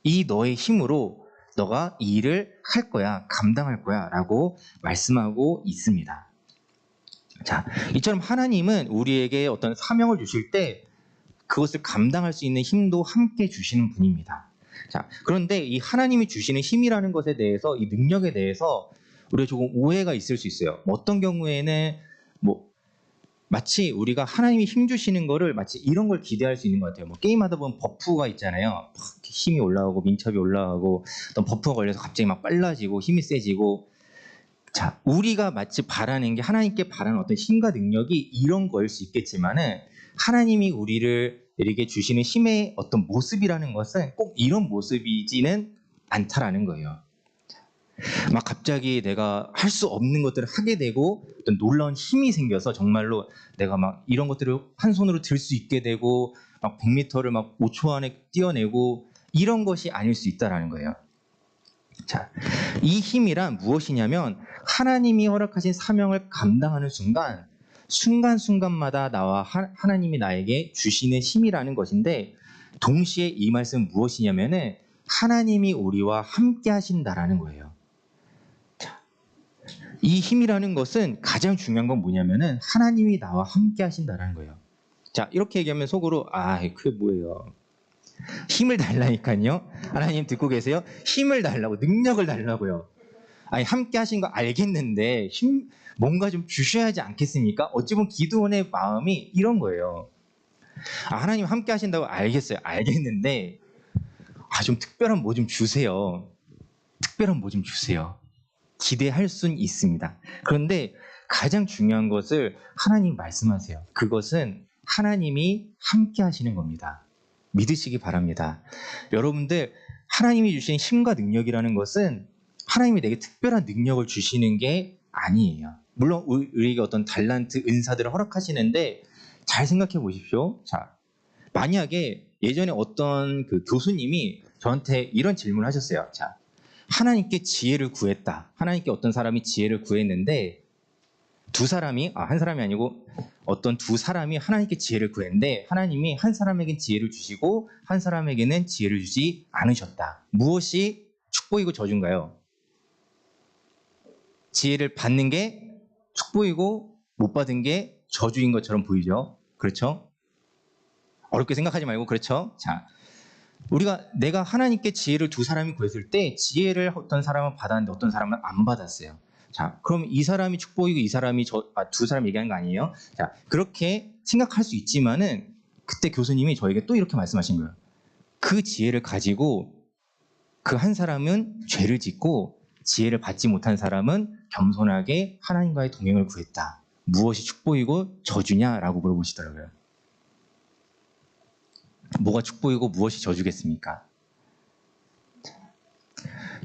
이 너의 힘으로 너가 이 일을 할 거야. 감당할 거야. 라고 말씀하고 있습니다. 자, 이처럼 하나님은 우리에게 어떤 사명을 주실 때 그것을 감당할 수 있는 힘도 함께 주시는 분입니다. 자, 그런데 이 하나님이 주시는 힘이라는 것에 대해서, 이 능력에 대해서 우리가 조금 오해가 있을 수 있어요. 어떤 경우에는 마치 우리가 하나님이 힘 주시는 거를 마치 이런 걸 기대할 수 있는 것 같아요. 게임하다 보면 버프가 있잖아요. 힘이 올라가고 민첩이 올라가고 어떤 버프가 걸려서 갑자기 막 빨라지고 힘이 세지고 자, 우리가 마치 바라는 게 하나님께 바라는 어떤 힘과 능력이 이런 거일 수 있겠지만은 하나님이 우리에게 주시는 힘의 어떤 모습이라는 것은 꼭 이런 모습이지는 않다라는 거예요. 막 갑자기 내가 할 수 없는 것들을 하게 되고 어떤 놀라운 힘이 생겨서 정말로 내가 막 이런 것들을 한 손으로 들 수 있게 되고 막 100m를 막 5초 안에 뛰어내고 이런 것이 아닐 수 있다라는 거예요. 자, 이 힘이란 무엇이냐면 하나님이 허락하신 사명을 감당하는 순간순간마다 나와 하나님이 나에게 주시는 힘이라는 것인데 동시에 이 말씀은 무엇이냐면은 하나님이 우리와 함께 하신다라는 거예요. 자, 이 힘이라는 것은 가장 중요한 건 뭐냐면은 하나님이 나와 함께 하신다라는 거예요. 자, 이렇게 얘기하면 속으로 그게 뭐예요? 힘을 달라니까요. 하나님 듣고 계세요? 힘을 달라고, 능력을 달라고요. 아니, 함께 하신 거 알겠는데 뭔가 좀 주셔야 하지 않겠습니까? 어찌 보면 기도원의 마음이 이런 거예요. 하나님 함께 하신다고 알겠어요. 알겠는데 좀 특별한 뭐 좀 주세요. 특별한 뭐 좀 주세요. 기대할 수는 있습니다. 그런데 가장 중요한 것을 하나님 말씀하세요. 그것은 하나님이 함께 하시는 겁니다. 믿으시기 바랍니다. 여러분들, 하나님이 주신 힘과 능력이라는 것은 하나님이 내게 특별한 능력을 주시는 게 아니에요. 물론 우리에게 어떤 달란트, 은사들을 허락하시는데 잘 생각해 보십시오. 자, 만약에 예전에 어떤 그 교수님이 저한테 이런 질문을 하셨어요. 자, 하나님께 지혜를 구했다. 하나님께 어떤 사람이 지혜를 구했는데 한 사람이 아니고 어떤 두 사람이 하나님께 지혜를 구했는데 하나님이 한 사람에겐 지혜를 주시고 한 사람에게는 지혜를 주지 않으셨다. 무엇이 축복이고 저주인가요? 지혜를 받는 게 축복이고 못 받은 게 저주인 것처럼 보이죠? 그렇죠? 어렵게 생각하지 말고 그렇죠? 자, 내가 하나님께 지혜를 두 사람이 구했을 때 지혜를 어떤 사람은 받았는데 어떤 사람은 안 받았어요. 자, 그럼 이 사람이 축복이고 이 사람이 두 사람 얘기하는 거 아니에요? 자, 그렇게 생각할 수 있지만은 그때 교수님이 저에게 또 이렇게 말씀하신 거예요. 그 지혜를 가지고 그 한 사람은 죄를 짓고 지혜를 받지 못한 사람은 겸손하게 하나님과의 동행을 구했다. 무엇이 축복이고 저주냐라고 물어보시더라고요. 뭐가 축복이고 무엇이 저주겠습니까?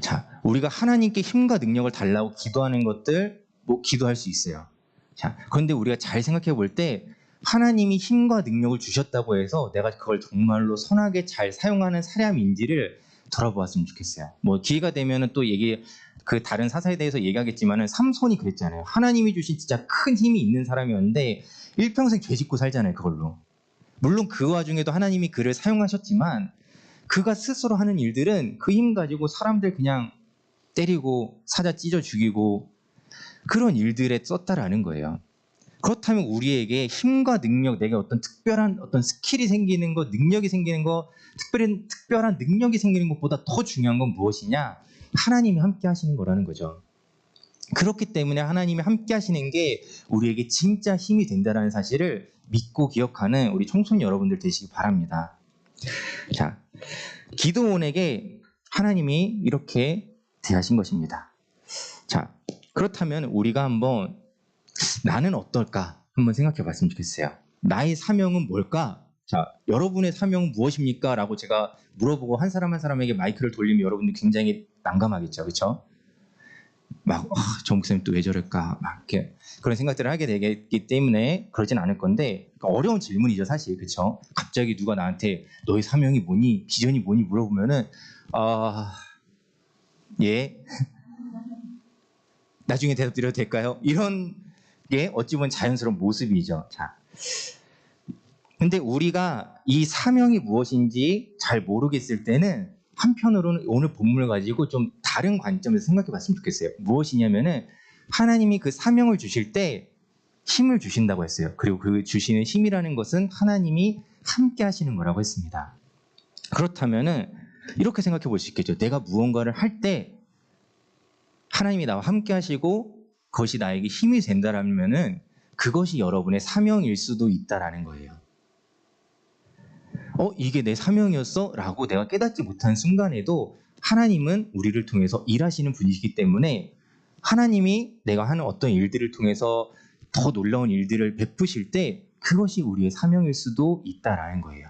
자, 우리가 하나님께 힘과 능력을 달라고 기도하는 것들 기도할 수 있어요. 자, 그런데 우리가 잘 생각해 볼 때 하나님이 힘과 능력을 주셨다고 해서 내가 그걸 정말로 선하게 잘 사용하는 사람인지를 돌아보았으면 좋겠어요. 기회가 되면은 또 그 다른 사사에 대해서 얘기하겠지만은 삼손이 그랬잖아요. 하나님이 주신 진짜 큰 힘이 있는 사람이었는데 일평생 죄 짓고 살잖아요, 그걸로. 물론 그 와중에도 하나님이 그를 사용하셨지만 그가 스스로 하는 일들은 그 힘 가지고 사람들 그냥 때리고 사자 찢어 죽이고 그런 일들에 썼다라는 거예요. 그렇다면 우리에게 힘과 능력, 내게 어떤 특별한 어떤 스킬이 생기는 것, 능력이 생기는 것, 특별한 능력이 생기는 것보다 더 중요한 건 무엇이냐? 하나님이 함께 하시는 거라는 거죠. 그렇기 때문에 하나님이 함께 하시는 게 우리에게 진짜 힘이 된다는 사실을 믿고 기억하는 우리 청소년 여러분들 되시기 바랍니다. 자, 기드온에게 하나님이 이렇게 대하신 것입니다. 자, 그렇다면 우리가 한번 나는 어떨까 한번 생각해 봤으면 좋겠어요. 나의 사명은 뭘까? 자, 여러분의 사명은 무엇입니까? 라고 제가 물어보고 한 사람 한 사람에게 마이크를 돌리면 여러분들 굉장히 난감하겠죠. 그렇죠? 저 목사님 또 왜 저럴까? 이렇게 그런 생각들을 하게 되기 때문에 그러진 않을 건데, 그러니까 어려운 질문이죠, 사실. 그렇죠? 갑자기 누가 나한테 너의 사명이 뭐니? 비전이 뭐니? 물어보면은 예. 나중에 대답 드려도 될까요? 이런 게 어찌 보면 자연스러운 모습이죠. 자. 근데 우리가 이 사명이 무엇인지 잘 모르겠을 때는 한편으로는 오늘 본문을 가지고 좀 다른 관점에서 생각해 봤으면 좋겠어요. 무엇이냐면은 하나님이 그 사명을 주실 때 힘을 주신다고 했어요. 그리고 그 주시는 힘이라는 것은 하나님이 함께 하시는 거라고 했습니다. 그렇다면은 이렇게 생각해 볼 수 있겠죠. 내가 무언가를 할 때 하나님이 나와 함께 하시고 그것이 나에게 힘이 된다라면은 그것이 여러분의 사명일 수도 있다라는 거예요. 이게 내 사명이었어? 라고 내가 깨닫지 못한 순간에도 하나님은 우리를 통해서 일하시는 분이시기 때문에 하나님이 내가 하는 어떤 일들을 통해서 더 놀라운 일들을 베푸실 때 그것이 우리의 사명일 수도 있다라는 거예요.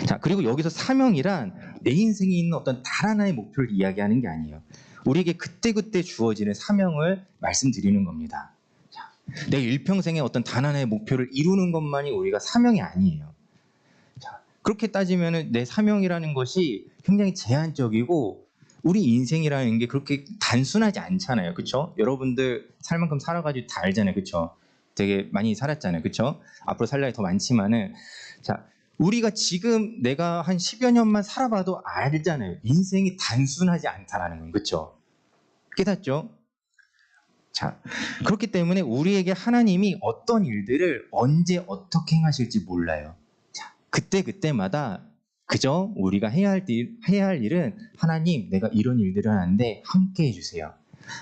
자, 그리고 여기서 사명이란 내 인생에 있는 어떤 단 하나의 목표를 이야기하는 게 아니에요. 우리에게 그때그때 주어지는 사명을 말씀드리는 겁니다. 자, 내 일평생에 어떤 단 하나의 목표를 이루는 것만이 우리가 사명이 아니에요. 자, 그렇게 따지면 내 사명이라는 것이 굉장히 제한적이고 우리 인생이라는 게 그렇게 단순하지 않잖아요. 그렇죠? 여러분들 살 만큼 살아가지고 다 알잖아요. 그렇죠? 되게 많이 살았잖아요. 그렇죠? 앞으로 살 날이 더 많지만은 자, 우리가 지금 내가 한 10여 년만 살아봐도 알잖아요. 인생이 단순하지 않다라는 건. 그렇죠? 깨닫죠? 자, 그렇기 때문에 우리에게 하나님이 어떤 일들을 언제 어떻게 행하실지 몰라요. 자, 그때마다 그저 우리가 해야 할 일은 하나님 내가 이런 일들을 하는데 함께 해주세요.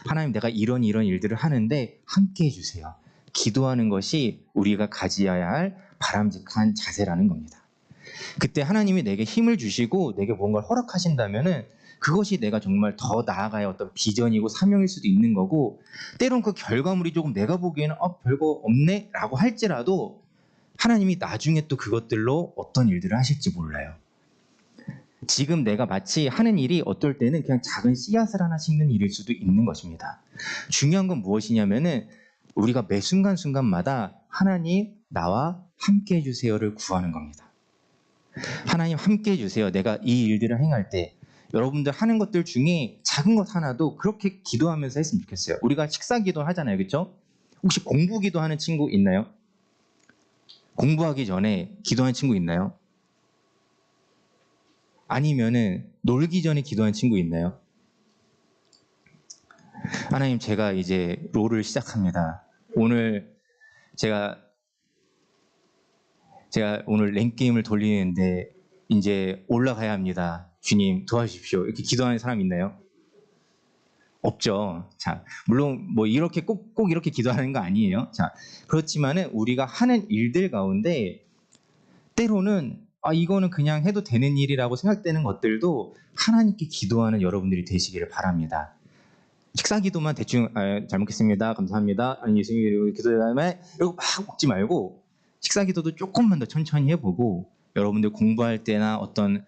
하나님 내가 이런 일들을 하는데 함께 해주세요. 기도하는 것이 우리가 가지어야 할 바람직한 자세라는 겁니다. 그때 하나님이 내게 힘을 주시고 내게 뭔가를 허락하신다면은 그것이 내가 정말 더 나아가야 어떤 비전이고 사명일 수도 있는 거고 때론 그 결과물이 조금 내가 보기에는 별거 없네 라고 할지라도 하나님이 나중에 또 그것들로 어떤 일들을 하실지 몰라요. 지금 내가 마치 하는 일이 어떨 때는 그냥 작은 씨앗을 하나 심는 일일 수도 있는 것입니다. 중요한 건 무엇이냐면은 우리가 매 순간순간마다 하나님 나와 함께 해주세요를 구하는 겁니다. 하나님 함께 해주세요. 내가 이 일들을 행할 때 여러분들 하는 것들 중에 작은 것 하나도 그렇게 기도하면서 했으면 좋겠어요. 우리가 식사 기도 하잖아요. 그렇죠? 혹시 공부 기도하는 친구 있나요? 공부하기 전에 기도하는 친구 있나요? 아니면은 놀기 전에 기도하는 친구 있나요? 하나님 제가 이제 롤을 시작합니다. 오늘 제가 오늘 랭게임을 돌리는데 이제 올라가야 합니다. 주님 도와주십시오. 이렇게 기도하는 사람 있나요? 없죠. 자, 물론 뭐 이렇게 꼭 이렇게 기도하는 거 아니에요. 자, 그렇지만은 우리가 하는 일들 가운데 때로는 이거는 그냥 해도 되는 일이라고 생각되는 것들도 하나님께 기도하는 여러분들이 되시기를 바랍니다. 식사 기도만 대충 잘 먹겠습니다. 감사합니다. 아니 예수님 기도 다음에 이러고 막 먹지 말고 식사 기도도 조금만 더 천천히 해보고 여러분들 공부할 때나 어떤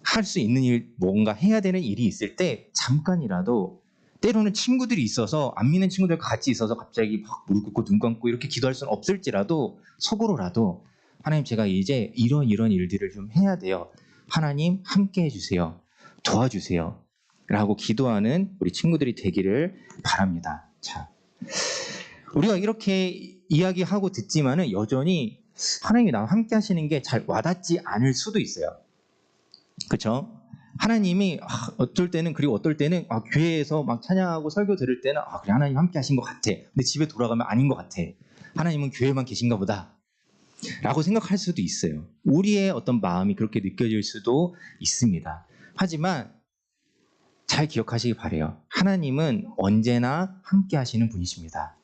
할 수 있는 일 뭔가 해야 되는 일이 있을 때 잠깐이라도 때로는 친구들이 있어서 안 믿는 친구들과 같이 있어서 갑자기 막 무릎 꿇고 눈 감고 이렇게 기도할 수는 없을지라도 속으로라도 하나님 제가 이제 이런 일들을 좀 해야 돼요. 하나님 함께 해주세요. 도와주세요. 라고 기도하는 우리 친구들이 되기를 바랍니다. 자, 우리가 이렇게 이야기하고 듣지만은 여전히 하나님이 나와 함께 하시는 게 잘 와닿지 않을 수도 있어요. 그렇죠? 하나님이 어떨 때는 그리고 어떨 때는 교회에서 막 찬양하고 설교 들을 때는 그래 하나님 함께 하신 것 같아. 근데 집에 돌아가면 아닌 것 같아. 하나님은 교회만 계신가 보다. 라고 생각할 수도 있어요. 우리의 어떤 마음이 그렇게 느껴질 수도 있습니다. 하지만 잘 기억하시기 바라요. 하나님은 언제나 함께 하시는 분이십니다.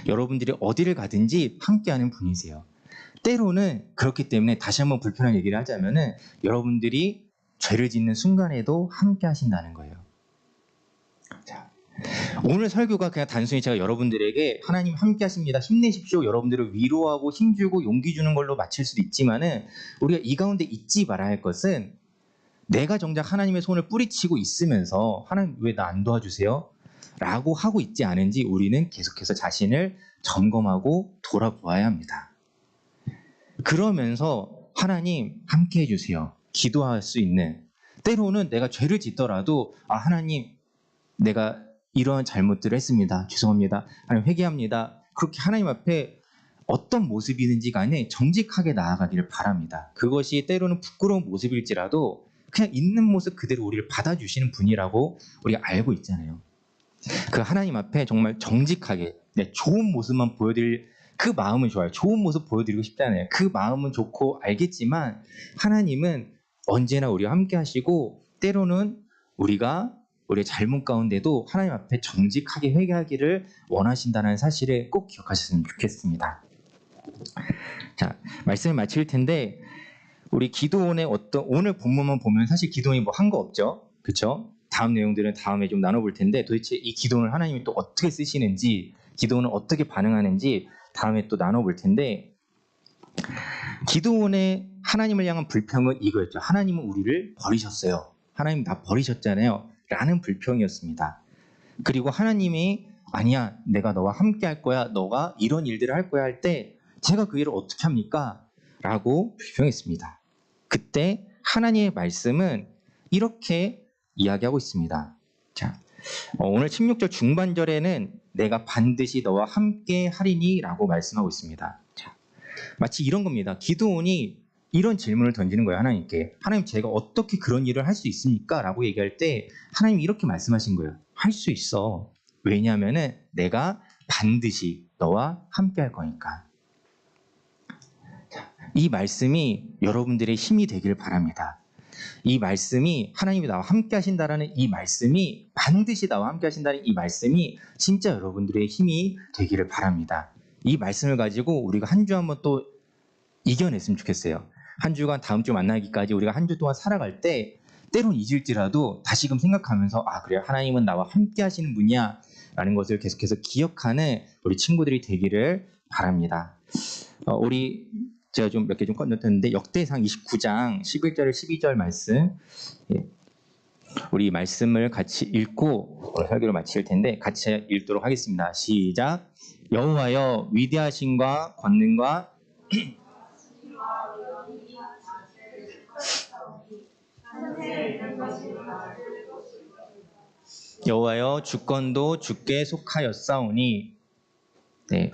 여러분들이 어디를 가든지 함께 하는 분이세요. 때로는 그렇기 때문에 다시 한번 불편한 얘기를 하자면은 여러분들이 죄를 짓는 순간에도 함께 하신다는 거예요. 자, 오늘 설교가 그냥 단순히 제가 여러분들에게 하나님 함께 하십니다. 힘내십시오. 여러분들을 위로하고 힘주고 용기 주는 걸로 마칠 수도 있지만은 우리가 이 가운데 잊지 말아야 할 것은 내가 정작 하나님의 손을 뿌리치고 있으면서 하나님 왜 나 안 도와주세요? 라고 하고 있지 않은지 우리는 계속해서 자신을 점검하고 돌아보아야 합니다. 그러면서 하나님 함께 해주세요. 기도할 수 있는 때로는 내가 죄를 짓더라도 하나님 내가 이러한 잘못들을 했습니다. 죄송합니다. 하나님 회개합니다. 그렇게 하나님 앞에 어떤 모습이든지 간에 정직하게 나아가기를 바랍니다. 그것이 때로는 부끄러운 모습일지라도 그냥 있는 모습 그대로 우리를 받아주시는 분이라고 우리가 알고 있잖아요. 그 하나님 앞에 정말 정직하게 좋은 모습만 보여드릴 그 마음은 좋아요. 좋은 모습 보여드리고 싶잖아요. 그 마음은 좋고 알겠지만 하나님은 언제나 우리와 함께 하시고 때로는 우리가 우리의 잘못 가운데도 하나님 앞에 정직하게 회개하기를 원하신다는 사실을 꼭 기억하셨으면 좋겠습니다. 자, 말씀을 마칠 텐데 우리 기도원의 오늘 본문만 보면 사실 기도원이 뭐 한 거 없죠? 그렇죠? 다음 내용들은 다음에 좀 나눠볼 텐데 도대체 이 기도는 하나님이 또 어떻게 쓰시는지 기도는 어떻게 반응하는지 다음에 또 나눠볼 텐데 기도원의 하나님을 향한 불평은 이거였죠. 하나님은 우리를 버리셨어요. 하나님 나 버리셨잖아요. 라는 불평이었습니다. 그리고 하나님이 아니야 내가 너와 함께 할 거야. 너가 이런 일들을 할 거야 할 때 제가 그 일을 어떻게 합니까? 라고 불평했습니다. 그때 하나님의 말씀은 이렇게 이야기하고 있습니다. 자, 오늘 16절 중반절에는 내가 반드시 너와 함께 하리니 라고 말씀하고 있습니다. 자, 마치 이런 겁니다. 기드온이 이런 질문을 던지는 거예요. 하나님께. 하나님 제가 어떻게 그런 일을 할 수 있습니까? 라고 얘기할 때 하나님이 이렇게 말씀하신 거예요. 할 수 있어. 왜냐하면 내가 반드시 너와 함께 할 거니까. 자, 이 말씀이 여러분들의 힘이 되길 바랍니다. 이 말씀이 하나님이 나와 함께 하신다라는 이 말씀이 반드시 나와 함께 하신다는 이 말씀이 진짜 여러분들의 힘이 되기를 바랍니다. 이 말씀을 가지고 우리가 한 주 한번 또 이겨냈으면 좋겠어요. 한 주간 다음 주 만나기까지 우리가 한 주 동안 살아갈 때 때론 잊을지라도 다시금 생각하면서 아 그래요 하나님은 나와 함께 하시는 분이야 라는 것을 계속해서 기억하는 우리 친구들이 되기를 바랍니다. 우리 제가 좀 몇 개 좀 건졌는데 역대상 29장 11절 12절 말씀 우리 말씀을 같이 읽고 오늘 설교를 마칠 텐데 같이 읽도록 하겠습니다. 시작. 여호와여 위대하심과 권능과 여호와여 주권도 주께 속하였사오니 네.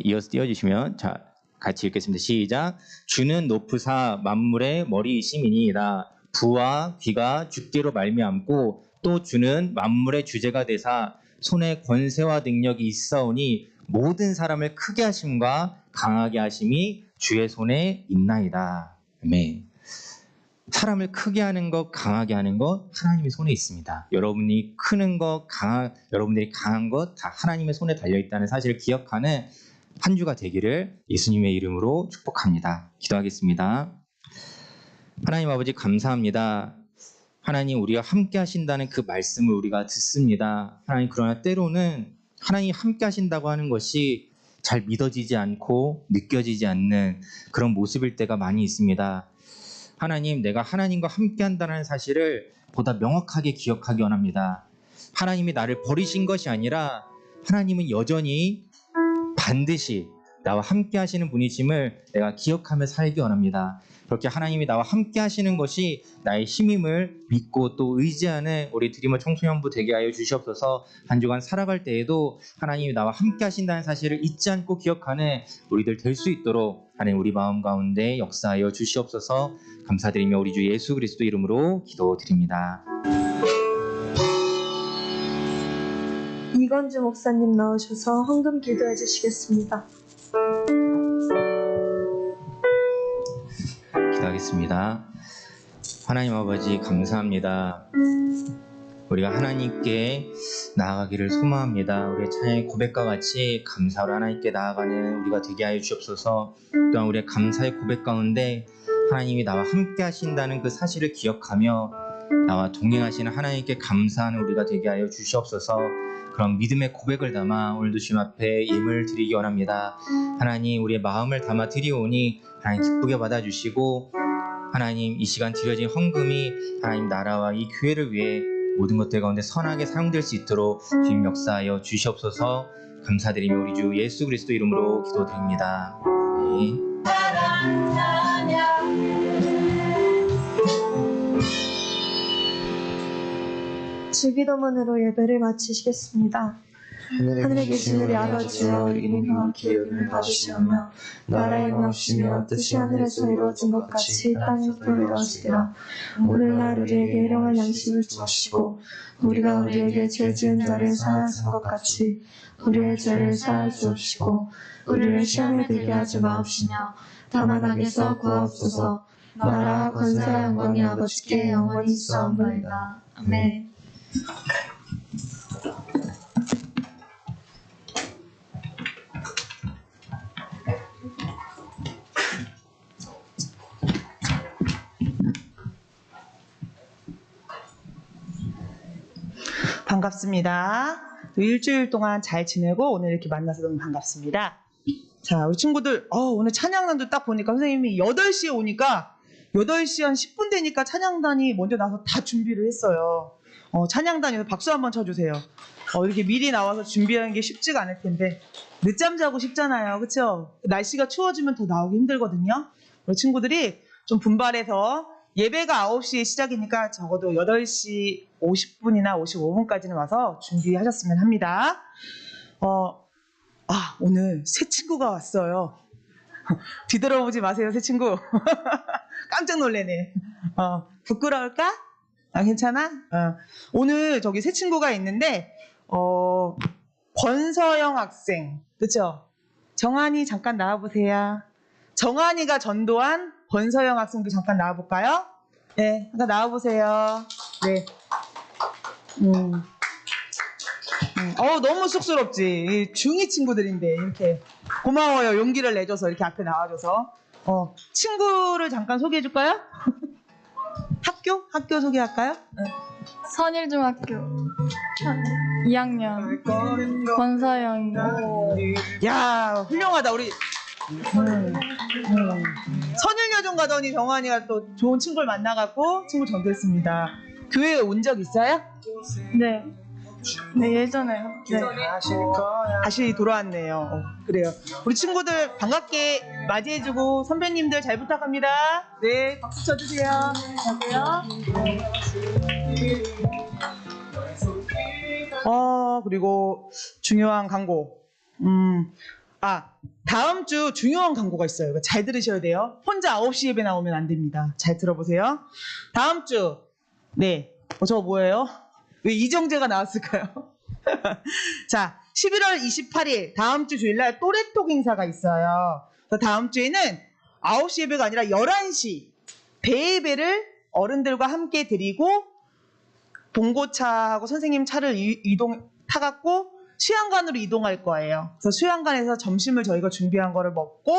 이어서 띄워주시면 자 같이 읽겠습니다. 시작. 주는 높으사 만물의 머리이심이니이다. 부와 귀가 주께로 말미암고 또 주는 만물의 주제가 되사 손에 권세와 능력이 있사오니 모든 사람을 크게 하심과 강하게 하심이 주의 손에 있나이다. 아멘. 사람을 크게 하는 것, 강하게 하는 것 하나님의 손에 있습니다. 여러분이 크는 것, 여러분들이 강한 것 다 하나님의 손에 달려 있다는 사실을 기억하는 한 주가 되기를 예수님의 이름으로 축복합니다. 기도하겠습니다. 하나님 아버지 감사합니다. 하나님 우리가 함께 하신다는 그 말씀을 우리가 듣습니다. 하나님 그러나 때로는 하나님 함께 하신다고 하는 것이 잘 믿어지지 않고 느껴지지 않는 그런 모습일 때가 많이 있습니다. 하나님 내가 하나님과 함께 한다는 사실을 보다 명확하게 기억하기 원합니다. 하나님이 나를 버리신 것이 아니라 하나님은 여전히 반드시 나와 함께 하시는 분이심을 내가 기억하며 살기 원합니다. 그렇게 하나님이 나와 함께 하시는 것이 나의 힘임을 믿고 또 의지하는 우리 드리머 청소년부 되게 하여 주시옵소서. 한 주간 살아갈 때에도 하나님이 나와 함께 하신다는 사실을 잊지 않고 기억하는 우리들 될 수 있도록 하나님 우리 마음 가운데 역사하여 주시옵소서. 감사드리며 우리 주 예수 그리스도 이름으로 기도드립니다. 이건주 목사님 나오셔서 헌금 기도해 주시겠습니다. 기도하겠습니다. 하나님 아버지 감사합니다. 우리가 하나님께 나아가기를 소망합니다. 우리의 찬양의 고백과 같이 감사로 하나님께 나아가는 우리가 되게 하여 주옵소서. 또한 우리의 감사의 고백 가운데 하나님이 나와 함께 하신다는 그 사실을 기억하며 나와 동행하시는 하나님께 감사하는 우리가 되게 하여 주시옵소서. 그런 믿음의 고백을 담아 오늘도 주님 앞에 예물 드리기 원합니다. 하나님 우리의 마음을 담아 드리오니 하나님 기쁘게 받아주시고 하나님 이 시간 드려진 헌금이 하나님 나라와 이 교회를 위해 모든 것들 가운데 선하게 사용될 수 있도록 주님 역사하여 주시옵소서. 감사드리며 우리 주 예수 그리스도 이름으로 기도드립니다. 네. 주기도문으로 예배를 마치시겠습니다. 하늘에 계신 우리 아버지여 이름이 명확히 여김을 받으시오며 나라의 영광이시며 뜻이 하늘에서 이루어진 것 같이 땅에서도 이루어지리라. 오늘날 우리에게 일용할 양식을 주시고 우리가 우리에게 죄 지은 자를 사하신 것 같이 우리의 죄를 사하여 주옵시고 우리를 시험에 들게 하지 마옵시며 다만 악에서 구하옵소서. 나라와 권세와 영광이 아버지께 영원히 있사옵나이다. 아멘. 반갑습니다. 일주일 동안 잘 지내고 오늘 이렇게 만나서 너무 반갑습니다. 자, 우리 친구들, 오늘 찬양단도 딱 보니까 선생님이 8시에 오니까 8시 한 10분 되니까 찬양단이 먼저 나와서 다 준비를 했어요. 찬양단에서 박수 한번 쳐주세요. 이렇게 미리 나와서 준비하는 게 쉽지가 않을 텐데 늦잠 자고 싶잖아요. 그렇죠? 날씨가 추워지면 더 나오기 힘들거든요. 우리 친구들이 좀 분발해서 예배가 9시에 시작이니까 적어도 8시 50분이나 55분까지는 와서 준비하셨으면 합니다. 오늘 새 친구가 왔어요. 뒤돌아보지 마세요, 새 친구. 깜짝 놀래네. 부끄러울까? 괜찮아? 오늘 저기 새 친구가 있는데, 권서영 학생. 그쵸? 정한이 잠깐 나와보세요. 정한이가 전도한 권서영 학생도 잠깐 나와볼까요? 네, 잠깐 나와보세요. 네. 너무 쑥스럽지. 중2 친구들인데, 이렇게. 고마워요. 용기를 내줘서, 이렇게 앞에 나와줘서. 친구를 잠깐 소개해줄까요? 학교 소개할까요? 선일중학교 2학년 권서영. 야, 훌륭하다. 우리 선일여중 가더니 정환이가 또 좋은 친구를 만나갖고 친구 전도했습니다. 교회에 온 적 있어요? 네. 네, 예전에요. 네. 다시 돌아왔네요. 그래요. 우리 친구들 반갑게 맞이해주고 선배님들 잘 부탁합니다. 네, 박수 쳐주세요. 그리고 중요한 광고. 다음 주 중요한 광고가 있어요. 잘 들으셔야 돼요. 혼자 9시 예배 나오면 안 됩니다. 잘 들어보세요. 다음 주, 네, 저거 뭐예요? 왜 이정재가 나왔을까요? 자, 11월 28일 다음 주 주일날 또래톡 행사가 있어요. 다음 주에는 9시 예배가 아니라 11시 대예배를 어른들과 함께 드리고 봉고차하고 선생님 차를 타갖고 수양관으로 이동할 거예요. 그래서 수양관에서 점심을 저희가 준비한 거를 먹고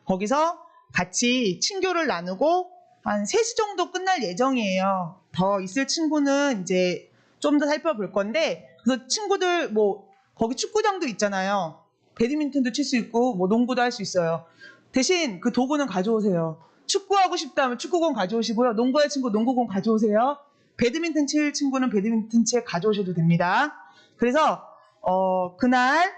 거기서 같이 친교를 나누고 한 3시 정도 끝날 예정이에요. 더 있을 친구는 이제 좀 더 살펴볼 건데, 그래서 친구들 거기 축구장도 있잖아요. 배드민턴도 칠 수 있고 농구도 할 수 있어요. 대신 그 도구는 가져오세요. 축구하고 싶다면 축구공 가져오시고요. 농구할 친구 농구공 가져오세요. 배드민턴 칠 친구는 배드민턴 채 가져오셔도 됩니다. 그래서 그날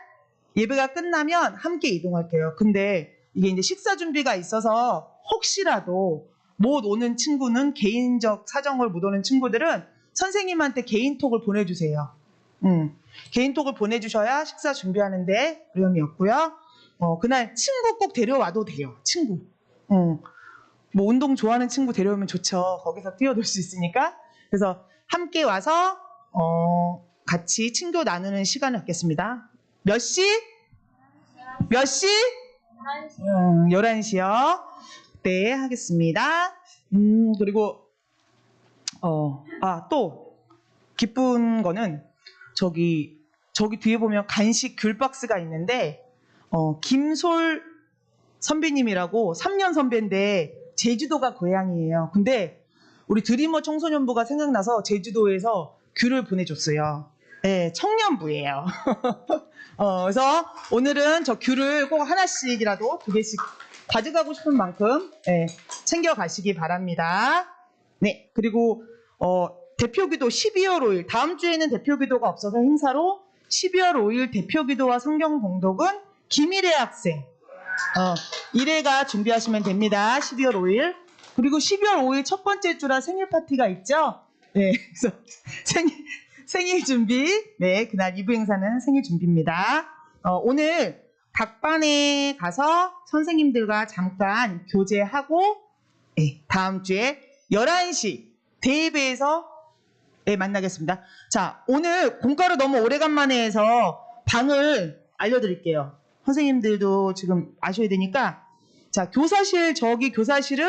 예배가 끝나면 함께 이동할게요. 근데 이게 이제 식사 준비가 있어서 혹시라도 못 오는 친구는 개인적 사정을 못 오는 친구들은 선생님한테 개인톡을 보내주세요. 개인톡을 보내주셔야 식사 준비하는데 어려움이 없고요. 그날 친구 꼭 데려와도 돼요. 친구. 운동 좋아하는 친구 데려오면 좋죠. 거기서 뛰어놀 수 있으니까. 그래서 함께 와서 같이 친교 나누는 시간을 갖겠습니다. 몇 시? 몇 시? 11시요. 네, 하겠습니다. 그리고 또 기쁜 거는 저기 뒤에 보면 간식 귤박스가 있는데 김솔 선배님이라고 3년 선배인데 제주도가 고향이에요. 근데 우리 드리머 청소년부가 생각나서 제주도에서 귤을 보내줬어요. 네, 청년부예요. 그래서 오늘은 저 귤을 꼭 하나씩이라도 2개씩 가져가고 싶은 만큼 챙겨 가시기 바랍니다. 네, 그리고 대표기도 12월 5일 다음 주에는 대표기도가 없어서 행사로 12월 5일 대표기도와 성경 봉독은 김일혜 학생 1회가 준비하시면 됩니다. 12월 5일. 그리고 12월 5일 첫 번째 주라 생일 파티가 있죠. 네, 그래서 생일 준비. 네, 그날 2부 행사는 생일 준비입니다. 오늘 각 반에 가서 선생님들과 잠깐 교제하고 다음 주에 11시 대예배에서 만나겠습니다. 자, 오늘 공과로 너무 오래간만에 해서 방을 알려드릴게요. 선생님들도 지금 아셔야 되니까. 자, 교사실, 저기 교사실은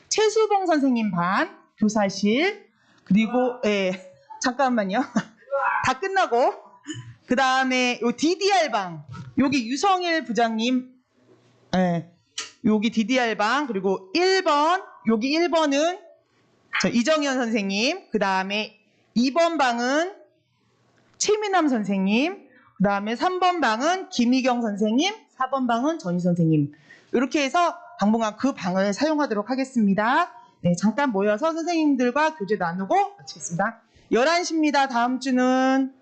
최수봉 선생님 반 교사실. 그리고 잠깐만요. 다 끝나고 그 다음에 요 DDR 방 여기 유성일 부장님 여기 DDR 방. 그리고 1번 여기 1번은 이정현 선생님. 그 다음에 2번 방은 최미남 선생님, 그 다음에 3번 방은 김희경 선생님, 4번 방은 전희 선생님. 이렇게 해서 당분간 그 방을 사용하도록 하겠습니다. 네, 잠깐 모여서 선생님들과 교재 나누고 마치겠습니다. 11시입니다. 다음 주는.